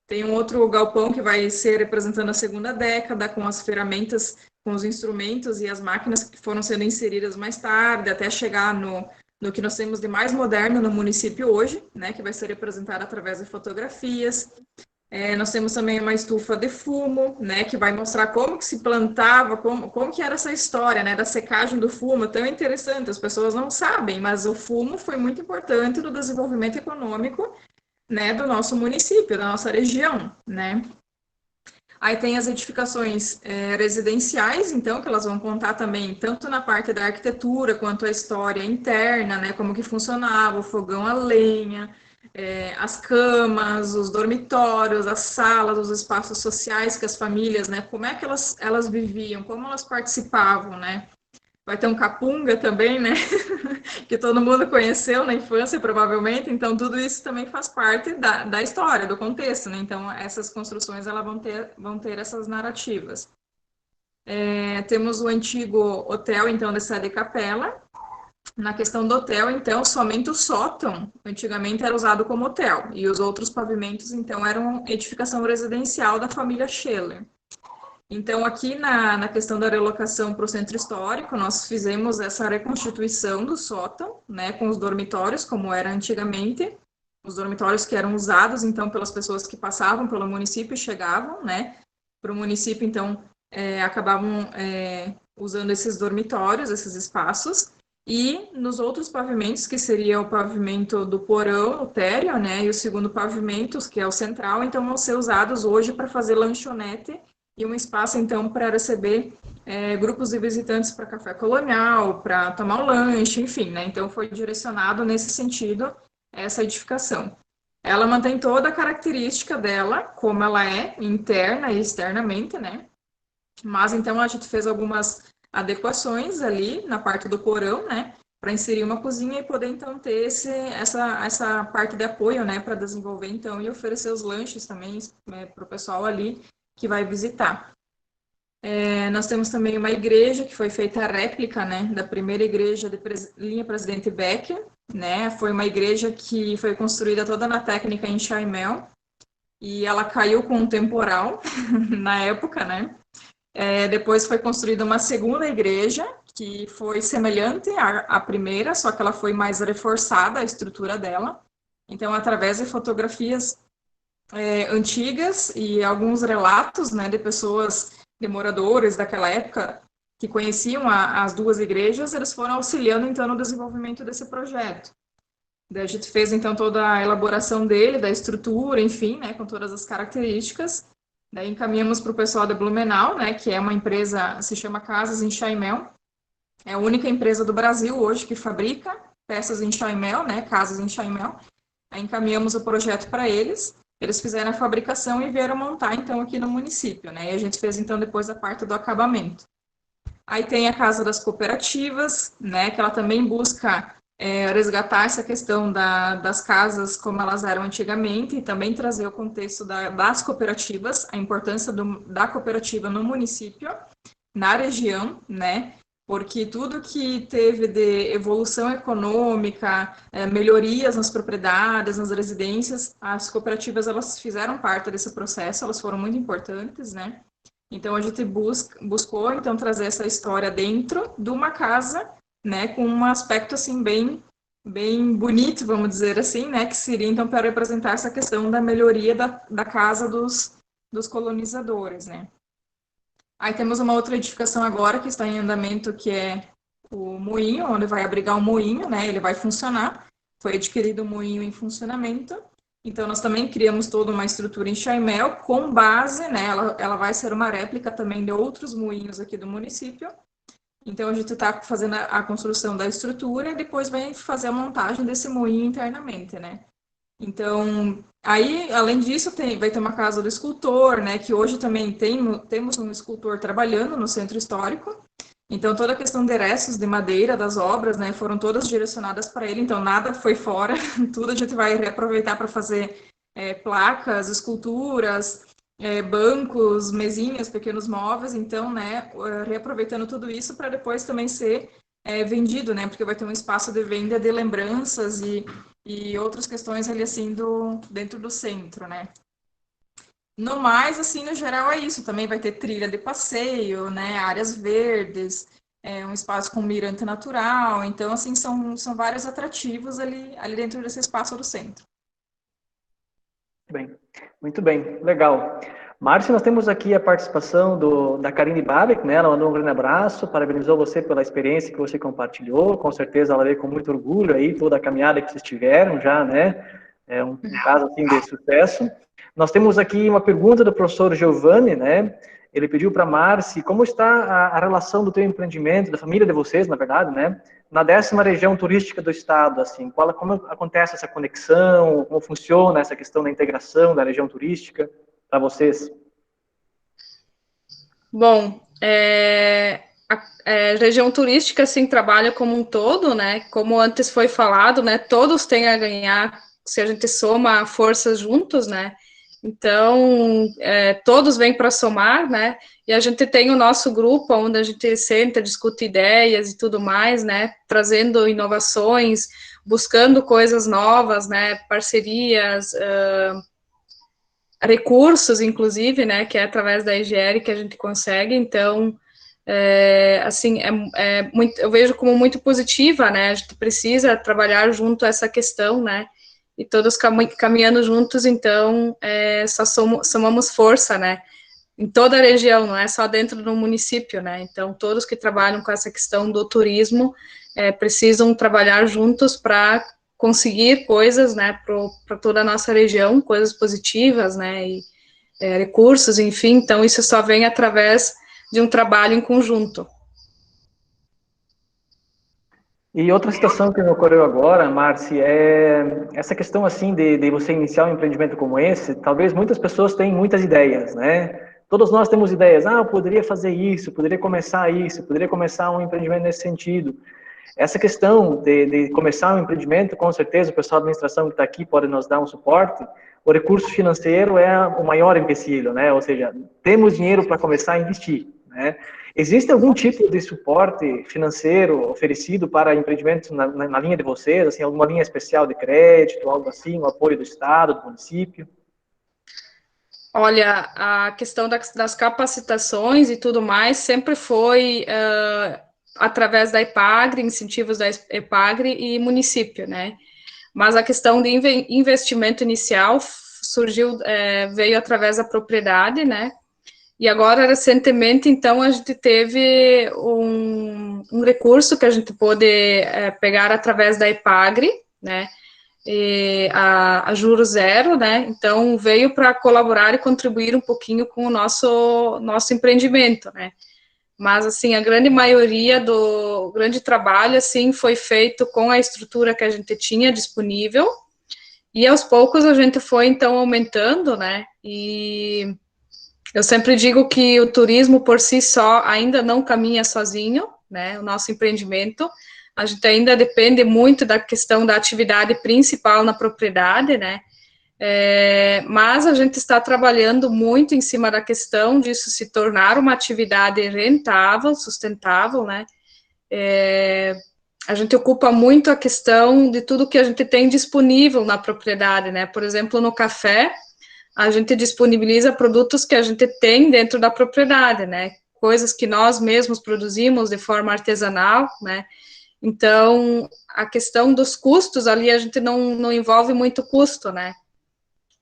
Tem um outro galpão que vai ser representando a segunda década, com as ferramentas, com os instrumentos e as máquinas que foram sendo inseridas mais tarde, até chegar no que nós temos de mais moderno no município hoje, né, que vai ser representado através de fotografias. Nós temos também uma estufa de fumo, né, que vai mostrar como que se plantava, como que era essa história, né, da secagem do fumo, tão interessante, as pessoas não sabem, mas o fumo foi muito importante no desenvolvimento econômico, né, do nosso município, da nossa região, né. Aí tem as edificações residenciais, então, que elas vão contar também tanto na parte da arquitetura quanto a história interna, né, como que funcionava o fogão a lenha, as camas, os dormitórios, as salas, os espaços sociais que as famílias, né, como é que elas viviam, como elas participavam, né. Vai ter um capunga também, né, que todo mundo conheceu na infância, provavelmente, então tudo isso também faz parte da história, do contexto, né, então essas construções elas vão ter essas narrativas. Temos o antigo hotel, então, da Sé de Capela. Na questão do hotel, então, somente o sótão, antigamente era usado como hotel, e os outros pavimentos, então, eram edificação residencial da família Scheller. Então, aqui na questão da relocação para o centro histórico, nós fizemos essa reconstituição do sótão, né, com os dormitórios, como era antigamente, os dormitórios que eram usados, então, pelas pessoas que passavam pelo município e chegavam, né, para o município, então, acabavam usando esses dormitórios, esses espaços, e nos outros pavimentos, que seria o pavimento do porão, o térreo, né, e o segundo pavimento, que é o central, então, vão ser usados hoje para fazer lanchonete, e um espaço, então, para receber grupos de visitantes para café colonial, para tomar um lanche, enfim, né? Então, foi direcionado nesse sentido essa edificação. Ela mantém toda a característica dela, como ela é, interna e externamente, né? Mas, então, a gente fez algumas adequações ali na parte do porão, né? Para inserir uma cozinha e poder, então, ter essa parte de apoio, né? Para desenvolver, então, e oferecer os lanches também para o pessoal ali que vai visitar. Nós temos também uma igreja que foi feita a réplica, né, da primeira igreja de linha Presidente Becker, né, foi uma igreja que foi construída toda na técnica em Chaimel, e ela caiu com um temporal na época, né. Depois foi construída uma segunda igreja, que foi semelhante à primeira, só que ela foi mais reforçada, a estrutura dela. Então, através de fotografias antigas e alguns relatos, né, de pessoas, de moradores daquela época, que conheciam as duas igrejas, eles foram auxiliando, então, no desenvolvimento desse projeto. Daí a gente fez, então, toda a elaboração dele, da estrutura, enfim, né, com todas as características. Daí encaminhamos para o pessoal da Blumenau, né, que é uma empresa, se chama Casas Enxaimel. É a única empresa do Brasil hoje que fabrica peças Enxaimel, né, casas Enxaimel. Aí encaminhamos o projeto para eles. Eles fizeram a fabricação e vieram montar, então, aqui no município, né? E a gente fez, então, depois a parte do acabamento. Aí tem a Casa das Cooperativas, né, que ela também busca resgatar essa questão das casas como elas eram antigamente e também trazer o contexto das cooperativas, a importância da cooperativa no município, na região, né, porque tudo que teve de evolução econômica, melhorias nas propriedades, nas residências, as cooperativas, elas fizeram parte desse processo, elas foram muito importantes, né. Então, a gente buscou, então, trazer essa história dentro de uma casa, né, com um aspecto, assim, bem bonito, vamos dizer assim, né, que seria, então, para representar essa questão da melhoria da casa dos colonizadores, né. Aí temos uma outra edificação agora que está em andamento, que é o moinho, onde vai abrigar o moinho, né, ele vai funcionar. Foi adquirido o moinho em funcionamento. Então, nós também criamos toda uma estrutura em Chaimel, com base, né, ela vai ser uma réplica também de outros moinhos aqui do município. Então, a gente está fazendo a construção da estrutura e depois vai fazer a montagem desse moinho internamente, né. Então, aí, além disso, vai ter uma casa do escultor, né, que hoje também temos um escultor trabalhando no centro histórico. Então, toda a questão de restos de madeira das obras, né, foram todas direcionadas para ele, então nada foi fora, tudo a gente vai reaproveitar para fazer placas, esculturas, bancos, mesinhas, pequenos móveis, então, né, reaproveitando tudo isso para depois também ser vendido, né, porque vai ter um espaço de venda de lembranças e outras questões ali, assim, dentro do centro, né. No mais, assim, no geral é isso. Também vai ter trilha de passeio, né, áreas verdes, um espaço com mirante natural. Então, assim, são vários atrativos ali dentro desse espaço do centro. Bem, muito bem, legal. Márcia, nós temos aqui a participação da Karine Babic, né? Ela mandou um grande abraço, parabenizou você pela experiência que você compartilhou. Com certeza ela veio com muito orgulho aí, toda a caminhada que vocês tiveram já, né? É um caso, assim, de sucesso. Nós temos aqui uma pergunta do professor Giovanni, né? Ele pediu para a Márcia como está a relação do teu empreendimento, da família de vocês, na verdade, né? Na 10ª região turística do estado, assim, como acontece essa conexão, como funciona essa questão da integração da região turística para vocês? Bom, a região turística, assim, trabalha como um todo, né? Como antes foi falado, né? Todos têm a ganhar se a gente soma forças juntos, né? Então, todos vêm para somar, né? E a gente tem o nosso grupo, onde a gente senta, discute ideias e tudo mais, né? Trazendo inovações, buscando coisas novas, né? Parcerias, recursos, inclusive, né? Que é através da IGR que a gente consegue. Então, assim, eu vejo como muito positiva, né? A gente precisa trabalhar junto a essa questão, né? E todos caminhando juntos, então, só somamos força, né? Em toda a região, não é só dentro do município, né? Então, todos que trabalham com essa questão do turismo precisam trabalhar juntos para conseguir coisas, né, para toda a nossa região, coisas positivas, né, e recursos, enfim. Então, isso só vem através de um trabalho em conjunto. E outra situação que me ocorreu agora, Marci, é essa questão assim de você iniciar um empreendimento como esse. Talvez muitas pessoas tenham muitas ideias, né? Todos nós temos ideias. Eu poderia fazer isso, poderia começar um empreendimento nesse sentido. Essa questão de começar um empreendimento, com certeza o pessoal da administração que está aqui pode nos dar um suporte. O recurso financeiro é o maior empecilho, né? Ou seja, temos dinheiro para começar a investir, né? Existe algum tipo de suporte financeiro oferecido para empreendimentos na linha de vocês, assim, alguma linha especial de crédito, algo assim, o apoio do Estado, do município? Olha, a questão das capacitações e tudo mais sempre foi através da EPAGRE, incentivos da EPAGRE e município, né? Mas a questão de investimento inicial veio através da propriedade, né? E agora, recentemente, então, a gente teve um recurso que a gente pôde pegar através da EPAGRE, né, a juro zero, né, então veio para colaborar e contribuir um pouquinho com o nosso empreendimento, né. Mas, assim, a grande maioria do grande trabalho, assim, foi feito com a estrutura que a gente tinha disponível, e aos poucos a gente foi, então, aumentando, né, e eu sempre digo que o turismo por si só ainda não caminha sozinho, né, o nosso empreendimento, a gente ainda depende muito da questão da atividade principal na propriedade, né, mas a gente está trabalhando muito em cima da questão disso se tornar uma atividade rentável, sustentável, né, a gente ocupa muito a questão de tudo que a gente tem disponível na propriedade, né, por exemplo, no café, a gente disponibiliza produtos que a gente tem dentro da propriedade, né, coisas que nós mesmos produzimos de forma artesanal, né, então, a questão dos custos ali, a gente não envolve muito custo, né,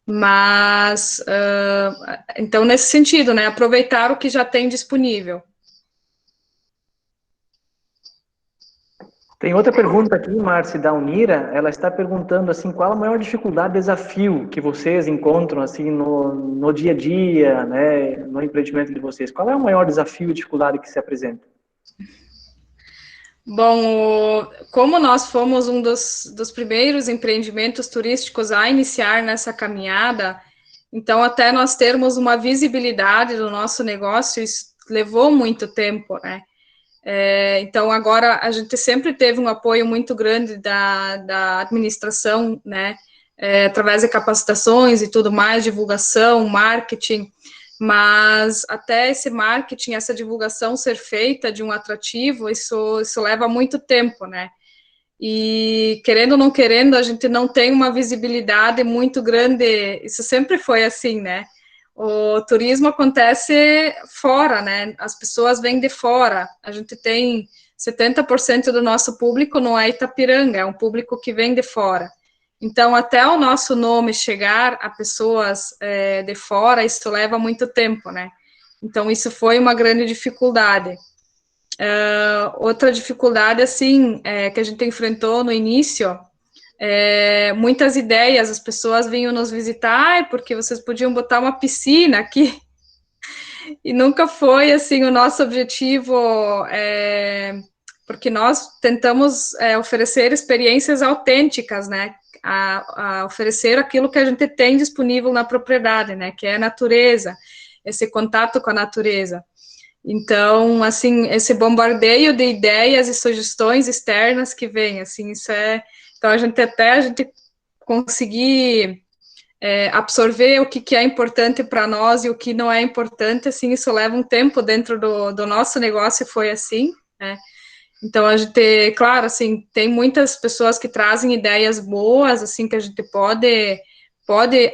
mas, então, nesse sentido, né, aproveitar o que já tem disponível. Tem outra pergunta aqui, Márcia, da Unira. Ela está perguntando assim, qual a maior dificuldade, desafio que vocês encontram assim no dia a dia, né, no empreendimento de vocês? Qual é o maior desafio e dificuldade que se apresenta? Bom, como nós fomos um dos primeiros empreendimentos turísticos a iniciar nessa caminhada, então até nós termos uma visibilidade do nosso negócio, isso levou muito tempo, né? Então, agora, a gente sempre teve um apoio muito grande da administração, né, através de capacitações e tudo mais, divulgação, marketing, mas até esse marketing, essa divulgação ser feita de um atrativo, isso leva muito tempo, né, e querendo ou não querendo, a gente não tem uma visibilidade muito grande, isso sempre foi assim, né, o turismo acontece fora, né? As pessoas vêm de fora. A gente tem 70% do nosso público não é Itapiranga, é um público que vem de fora. Então, até o nosso nome chegar a pessoas de fora, isso leva muito tempo, né? Então, isso foi uma grande dificuldade. Outra dificuldade, assim, que a gente enfrentou no início, muitas ideias, as pessoas vinham nos visitar, porque vocês podiam botar uma piscina aqui, e nunca foi, assim, o nosso objetivo, porque nós tentamos oferecer experiências autênticas, né, a oferecer aquilo que a gente tem disponível na propriedade, né, que é a natureza, esse contato com a natureza. Então, assim, esse bombardeio de ideias e sugestões externas que vem, assim, isso é... Então, a gente conseguir absorver o que é importante para nós e o que não é importante, assim, isso leva um tempo dentro do nosso negócio, foi assim, né? Então, a gente, claro, assim, tem muitas pessoas que trazem ideias boas, assim, que a gente pode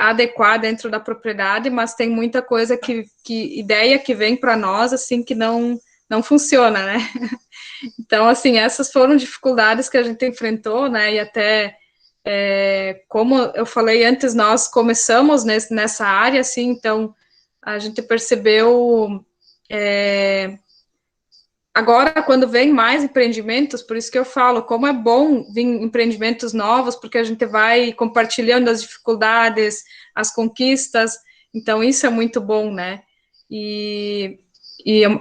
adequar dentro da propriedade, mas tem muita coisa ideia que vem para nós, assim, que não funciona, né? Então, assim, essas foram dificuldades que a gente enfrentou, né, e até, como eu falei antes, nós começamos nessa área, assim, então, a gente percebeu, agora, quando vem mais empreendimentos, por isso que eu falo, como é bom vir empreendimentos novos, porque a gente vai compartilhando as dificuldades, as conquistas, então, isso é muito bom, né, e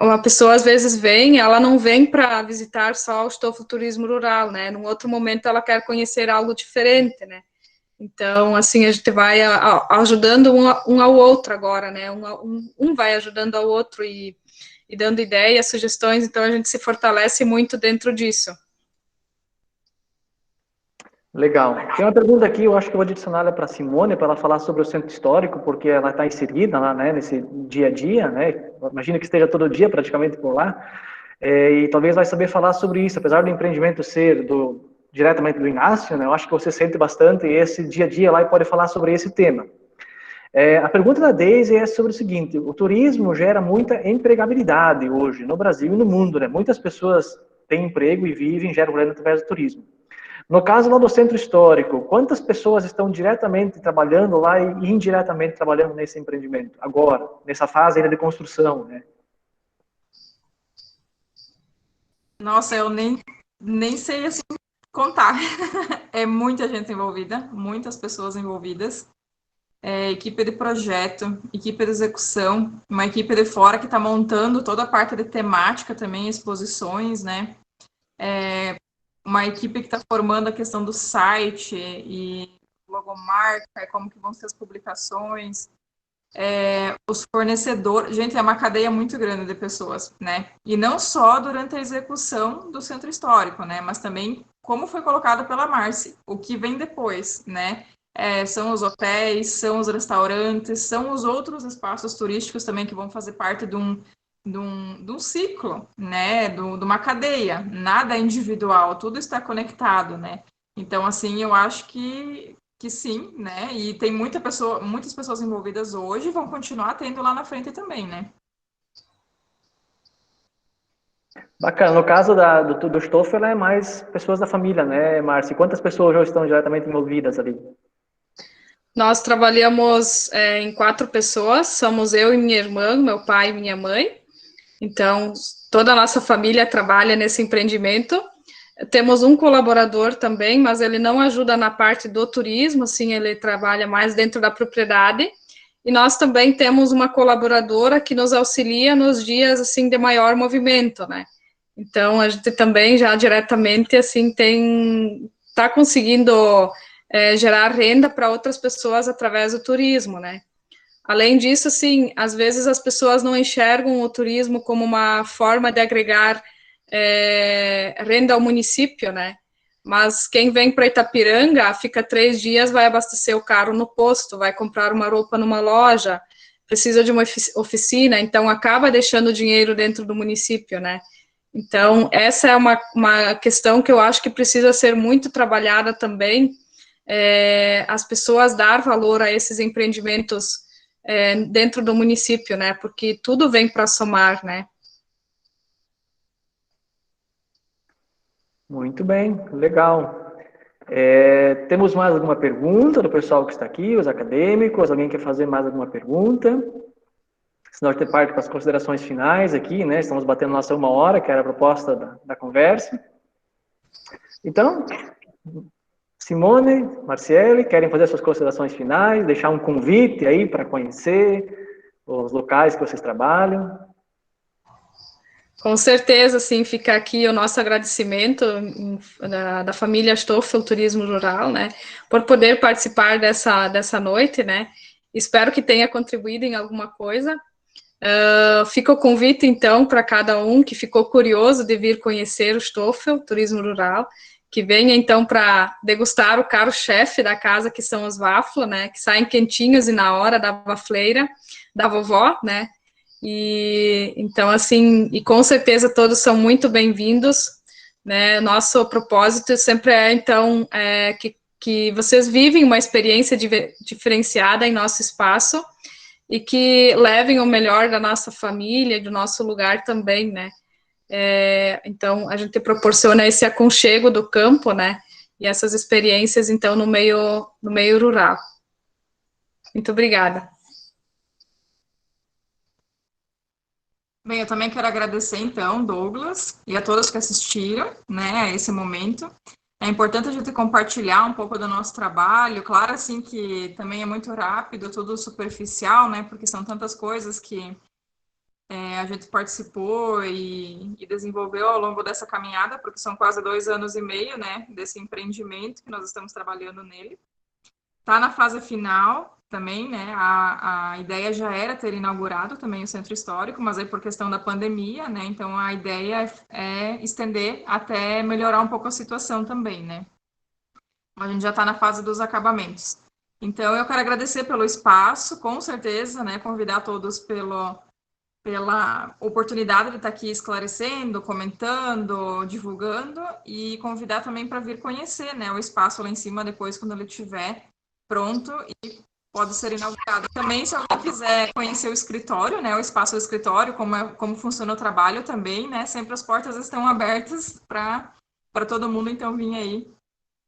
uma pessoa, às vezes, ela não vem para visitar só o Estofo Turismo Rural, né, num outro momento ela quer conhecer algo diferente, né, então, assim, a gente vai ajudando um ao outro agora, né, um vai ajudando ao outro e dando ideias, sugestões, então a gente se fortalece muito dentro disso. Legal. Tem uma pergunta aqui, eu acho que eu vou adicionar ela para a Simone, para ela falar sobre o centro histórico, porque ela está inserida lá, né, nesse dia a dia, né, imagino que esteja todo dia praticamente por lá, e talvez vai saber falar sobre isso, apesar do empreendimento ser diretamente do Inácio, né, eu acho que você sente bastante esse dia a dia lá e pode falar sobre esse tema. A pergunta da Deise é sobre o seguinte: o turismo gera muita empregabilidade hoje, no Brasil e no mundo, né, muitas pessoas têm emprego e vivem, geram renda através do turismo. No caso lá do Centro Histórico, quantas pessoas estão diretamente trabalhando lá e indiretamente trabalhando nesse empreendimento, agora, nessa fase ainda de construção, né? Nossa, eu nem sei assim contar. É muita gente envolvida, muitas pessoas envolvidas. Equipe de projeto, equipe de execução, uma equipe de fora que está montando toda a parte de temática também, exposições, né? Uma equipe que está formando a questão do site e logomarca, como que vão ser as publicações, os fornecedores, gente, é uma cadeia muito grande de pessoas, né? E não só durante a execução do centro histórico, né? Mas também como foi colocado pela Marci, o que vem depois, né? São os hotéis, são os restaurantes, são os outros espaços turísticos também que vão fazer parte de um ciclo, né? De uma cadeia, nada é individual, tudo está conectado, né? Então, assim, eu acho que sim, né? E tem muitas pessoas envolvidas hoje, vão continuar tendo lá na frente também, né? Bacana. No caso do Stoffel, é mais pessoas da família, né, Márcia? Quantas pessoas já estão diretamente envolvidas ali? Nós trabalhamos em 4 pessoas, somos eu e minha irmã, meu pai e minha mãe. Então, toda a nossa família trabalha nesse empreendimento. Temos um colaborador também, mas ele não ajuda na parte do turismo, assim, ele trabalha mais dentro da propriedade. E nós também temos uma colaboradora que nos auxilia nos dias, assim, de maior movimento, né? Então, a gente também já diretamente, assim, está conseguindo gerar renda para outras pessoas através do turismo, né? Além disso, assim, às vezes as pessoas não enxergam o turismo como uma forma de agregar renda ao município, né? Mas quem vem para Itapiranga, fica 3 dias, vai abastecer o carro no posto, vai comprar uma roupa numa loja, precisa de uma oficina, então acaba deixando dinheiro dentro do município, né? Então, essa é uma questão que eu acho que precisa ser muito trabalhada também, as pessoas dar valor a esses empreendimentos dentro do município, né? Porque tudo vem para somar, né? Muito bem, legal. Temos mais alguma pergunta do pessoal que está aqui, os acadêmicos? Alguém quer fazer mais alguma pergunta? Senão a gente parte para as considerações finais aqui, né? Estamos batendo nossa 1 hora, que era a proposta da conversa. Então, Simone, Marciele, querem fazer suas considerações finais, deixar um convite aí para conhecer os locais que vocês trabalham? Com certeza, sim, fica aqui o nosso agradecimento da família Stoffel Turismo Rural, né, por poder participar dessa noite, né, espero que tenha contribuído em alguma coisa. Fica o convite, então, para cada um que ficou curioso de vir conhecer o Stoffel Turismo Rural, que venha, então, para degustar o carro-chefe da casa, que são os waffles, né, que saem quentinhos e na hora da wafleira da vovó, né, e então, assim, e com certeza todos são muito bem-vindos, né? Nosso propósito sempre é, então, que vocês vivem uma experiência diferenciada em nosso espaço e que levem o melhor da nossa família, do nosso lugar também, né? Então, a gente proporciona esse aconchego do campo, né? E essas experiências, então, no meio rural. Muito obrigada. Bem, eu também quero agradecer, então, Douglas, e a todos que assistiram, né, a esse momento. É importante a gente compartilhar um pouco do nosso trabalho. Claro, assim, que também é muito rápido, tudo superficial, né, porque são tantas coisas que a gente participou e desenvolveu ao longo dessa caminhada, porque são quase 2 anos e meio, né, desse empreendimento que nós estamos trabalhando nele. Está na fase final também, né? A ideia já era ter inaugurado também o centro histórico, mas aí por questão da pandemia, né? Então a ideia é estender até melhorar um pouco a situação também, né? A gente já está na fase dos acabamentos. Então eu quero agradecer pelo espaço, com certeza, né? Convidar todos pela oportunidade de estar aqui esclarecendo, comentando, divulgando e convidar também para vir conhecer, né? O espaço lá em cima depois quando ele estiver pronto e pode ser inaugurado. Também, se alguém quiser conhecer o escritório, né, o espaço do escritório, como funciona o trabalho também, né, sempre as portas estão abertas para todo mundo, então, vir aí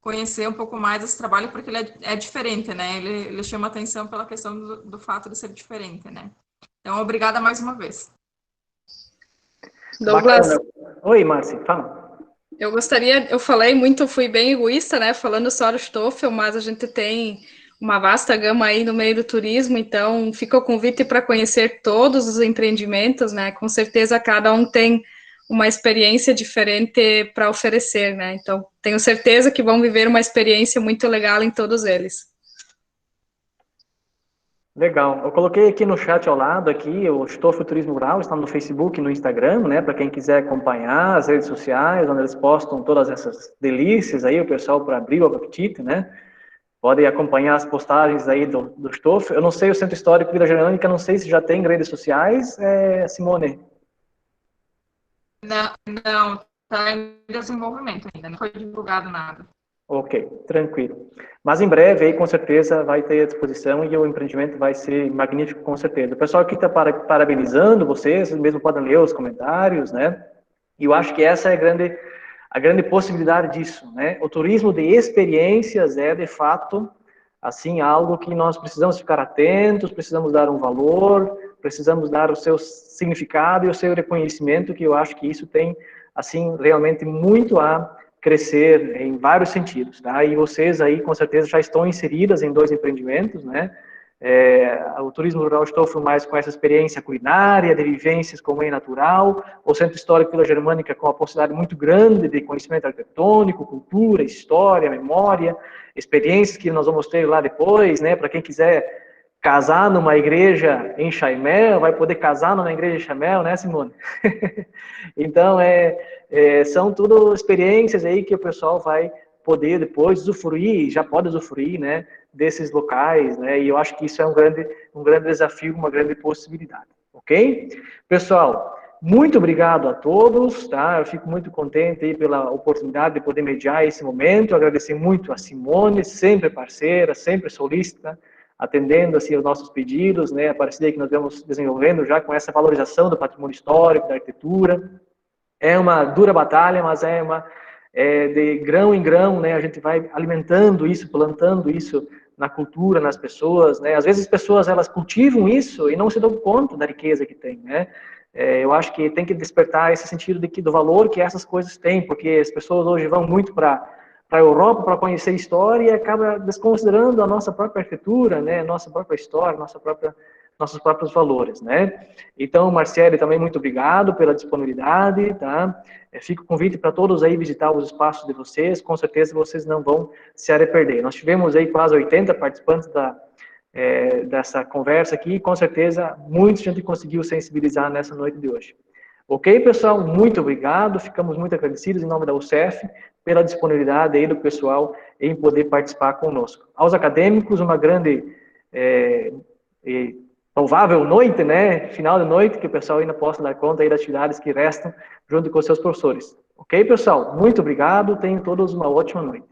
conhecer um pouco mais esse trabalho, porque ele é diferente, né? Ele chama atenção pela questão do fato de ser diferente, né? Então, obrigada mais uma vez. Douglas, Bacana. Oi, Márcia, fala. eu falei muito, fui bem egoísta, né, falando só do Stoffel, mas a gente tem uma vasta gama aí no meio do turismo, então fica o convite para conhecer todos os empreendimentos, né, com certeza cada um tem uma experiência diferente para oferecer, né, então tenho certeza que vão viver uma experiência muito legal em todos eles. Legal. Eu coloquei aqui no chat ao lado aqui o Stoffel Turismo Rural, está no Facebook e no Instagram, né, para quem quiser acompanhar as redes sociais, onde eles postam todas essas delícias aí, o pessoal para abrir o apetite, né? Podem acompanhar as postagens aí do Stoffel. Eu não sei o Centro Histórico Vila Germânica, não sei se já tem redes sociais, Simone. Não, está em desenvolvimento ainda, não foi divulgado nada. Ok, tranquilo. Mas em breve aí com certeza vai ter à disposição e o empreendimento vai ser magnífico com certeza. O pessoal aqui está parabenizando vocês mesmo podem ler os comentários, né? E eu acho que essa é a grande possibilidade disso, né? O turismo de experiências é de fato assim algo que nós precisamos ficar atentos, precisamos dar um valor, precisamos dar o seu significado e o seu reconhecimento, que eu acho que isso tem assim realmente muito a crescer em vários sentidos, tá? E vocês aí com certeza já estão inseridas em 2 empreendimentos, né? O turismo rural Stoffel mais com essa experiência culinária, de vivências com o meio natural, o Centro Histórico Vila Germânica com uma possibilidade muito grande de conhecimento arquitetônico, cultura, história, memória, experiências que nós vamos ter lá depois, né? Para quem quiser casar numa igreja em Chaimel, vai poder casar numa igreja em Chaimel, né, Simone? Então, são tudo experiências aí que o pessoal vai poder depois usufruir, já pode usufruir, né, desses locais, né, e eu acho que isso é um grande desafio, uma grande possibilidade, ok? Pessoal, muito obrigado a todos, tá? Eu fico muito contente aí pela oportunidade de poder mediar esse momento, agradecer muito a Simone, sempre parceira, sempre solícita, atendendo assim, aos nossos pedidos, né, a parceria que nós vamos desenvolvendo já com essa valorização do patrimônio histórico, da arquitetura. É uma dura batalha, mas de grão em grão, né, a gente vai alimentando isso, plantando isso na cultura, nas pessoas, né, às vezes as pessoas, elas cultivam isso e não se dão conta da riqueza que tem, né, eu acho que tem que despertar esse sentido do valor que essas coisas têm, porque as pessoas hoje vão muito para a Europa para conhecer história e acaba desconsiderando a nossa própria arquitetura, né, nossa própria história, nossos próprios valores, né? Então, Marcele, também muito obrigado pela disponibilidade, tá? Fica o convite para todos aí visitar os espaços de vocês, com certeza vocês não vão se arrepender. Nós tivemos aí quase 80 participantes dessa conversa aqui, e com certeza muita gente conseguiu sensibilizar nessa noite de hoje. Ok, pessoal? Muito obrigado, ficamos muito agradecidos em nome da UCEF pela disponibilidade aí do pessoal em poder participar conosco. Aos acadêmicos, uma grande louvável noite, né? Final de noite, que o pessoal ainda possa dar conta aí das atividades que restam junto com os seus professores. Ok, pessoal? Muito obrigado, tenham todos uma ótima noite.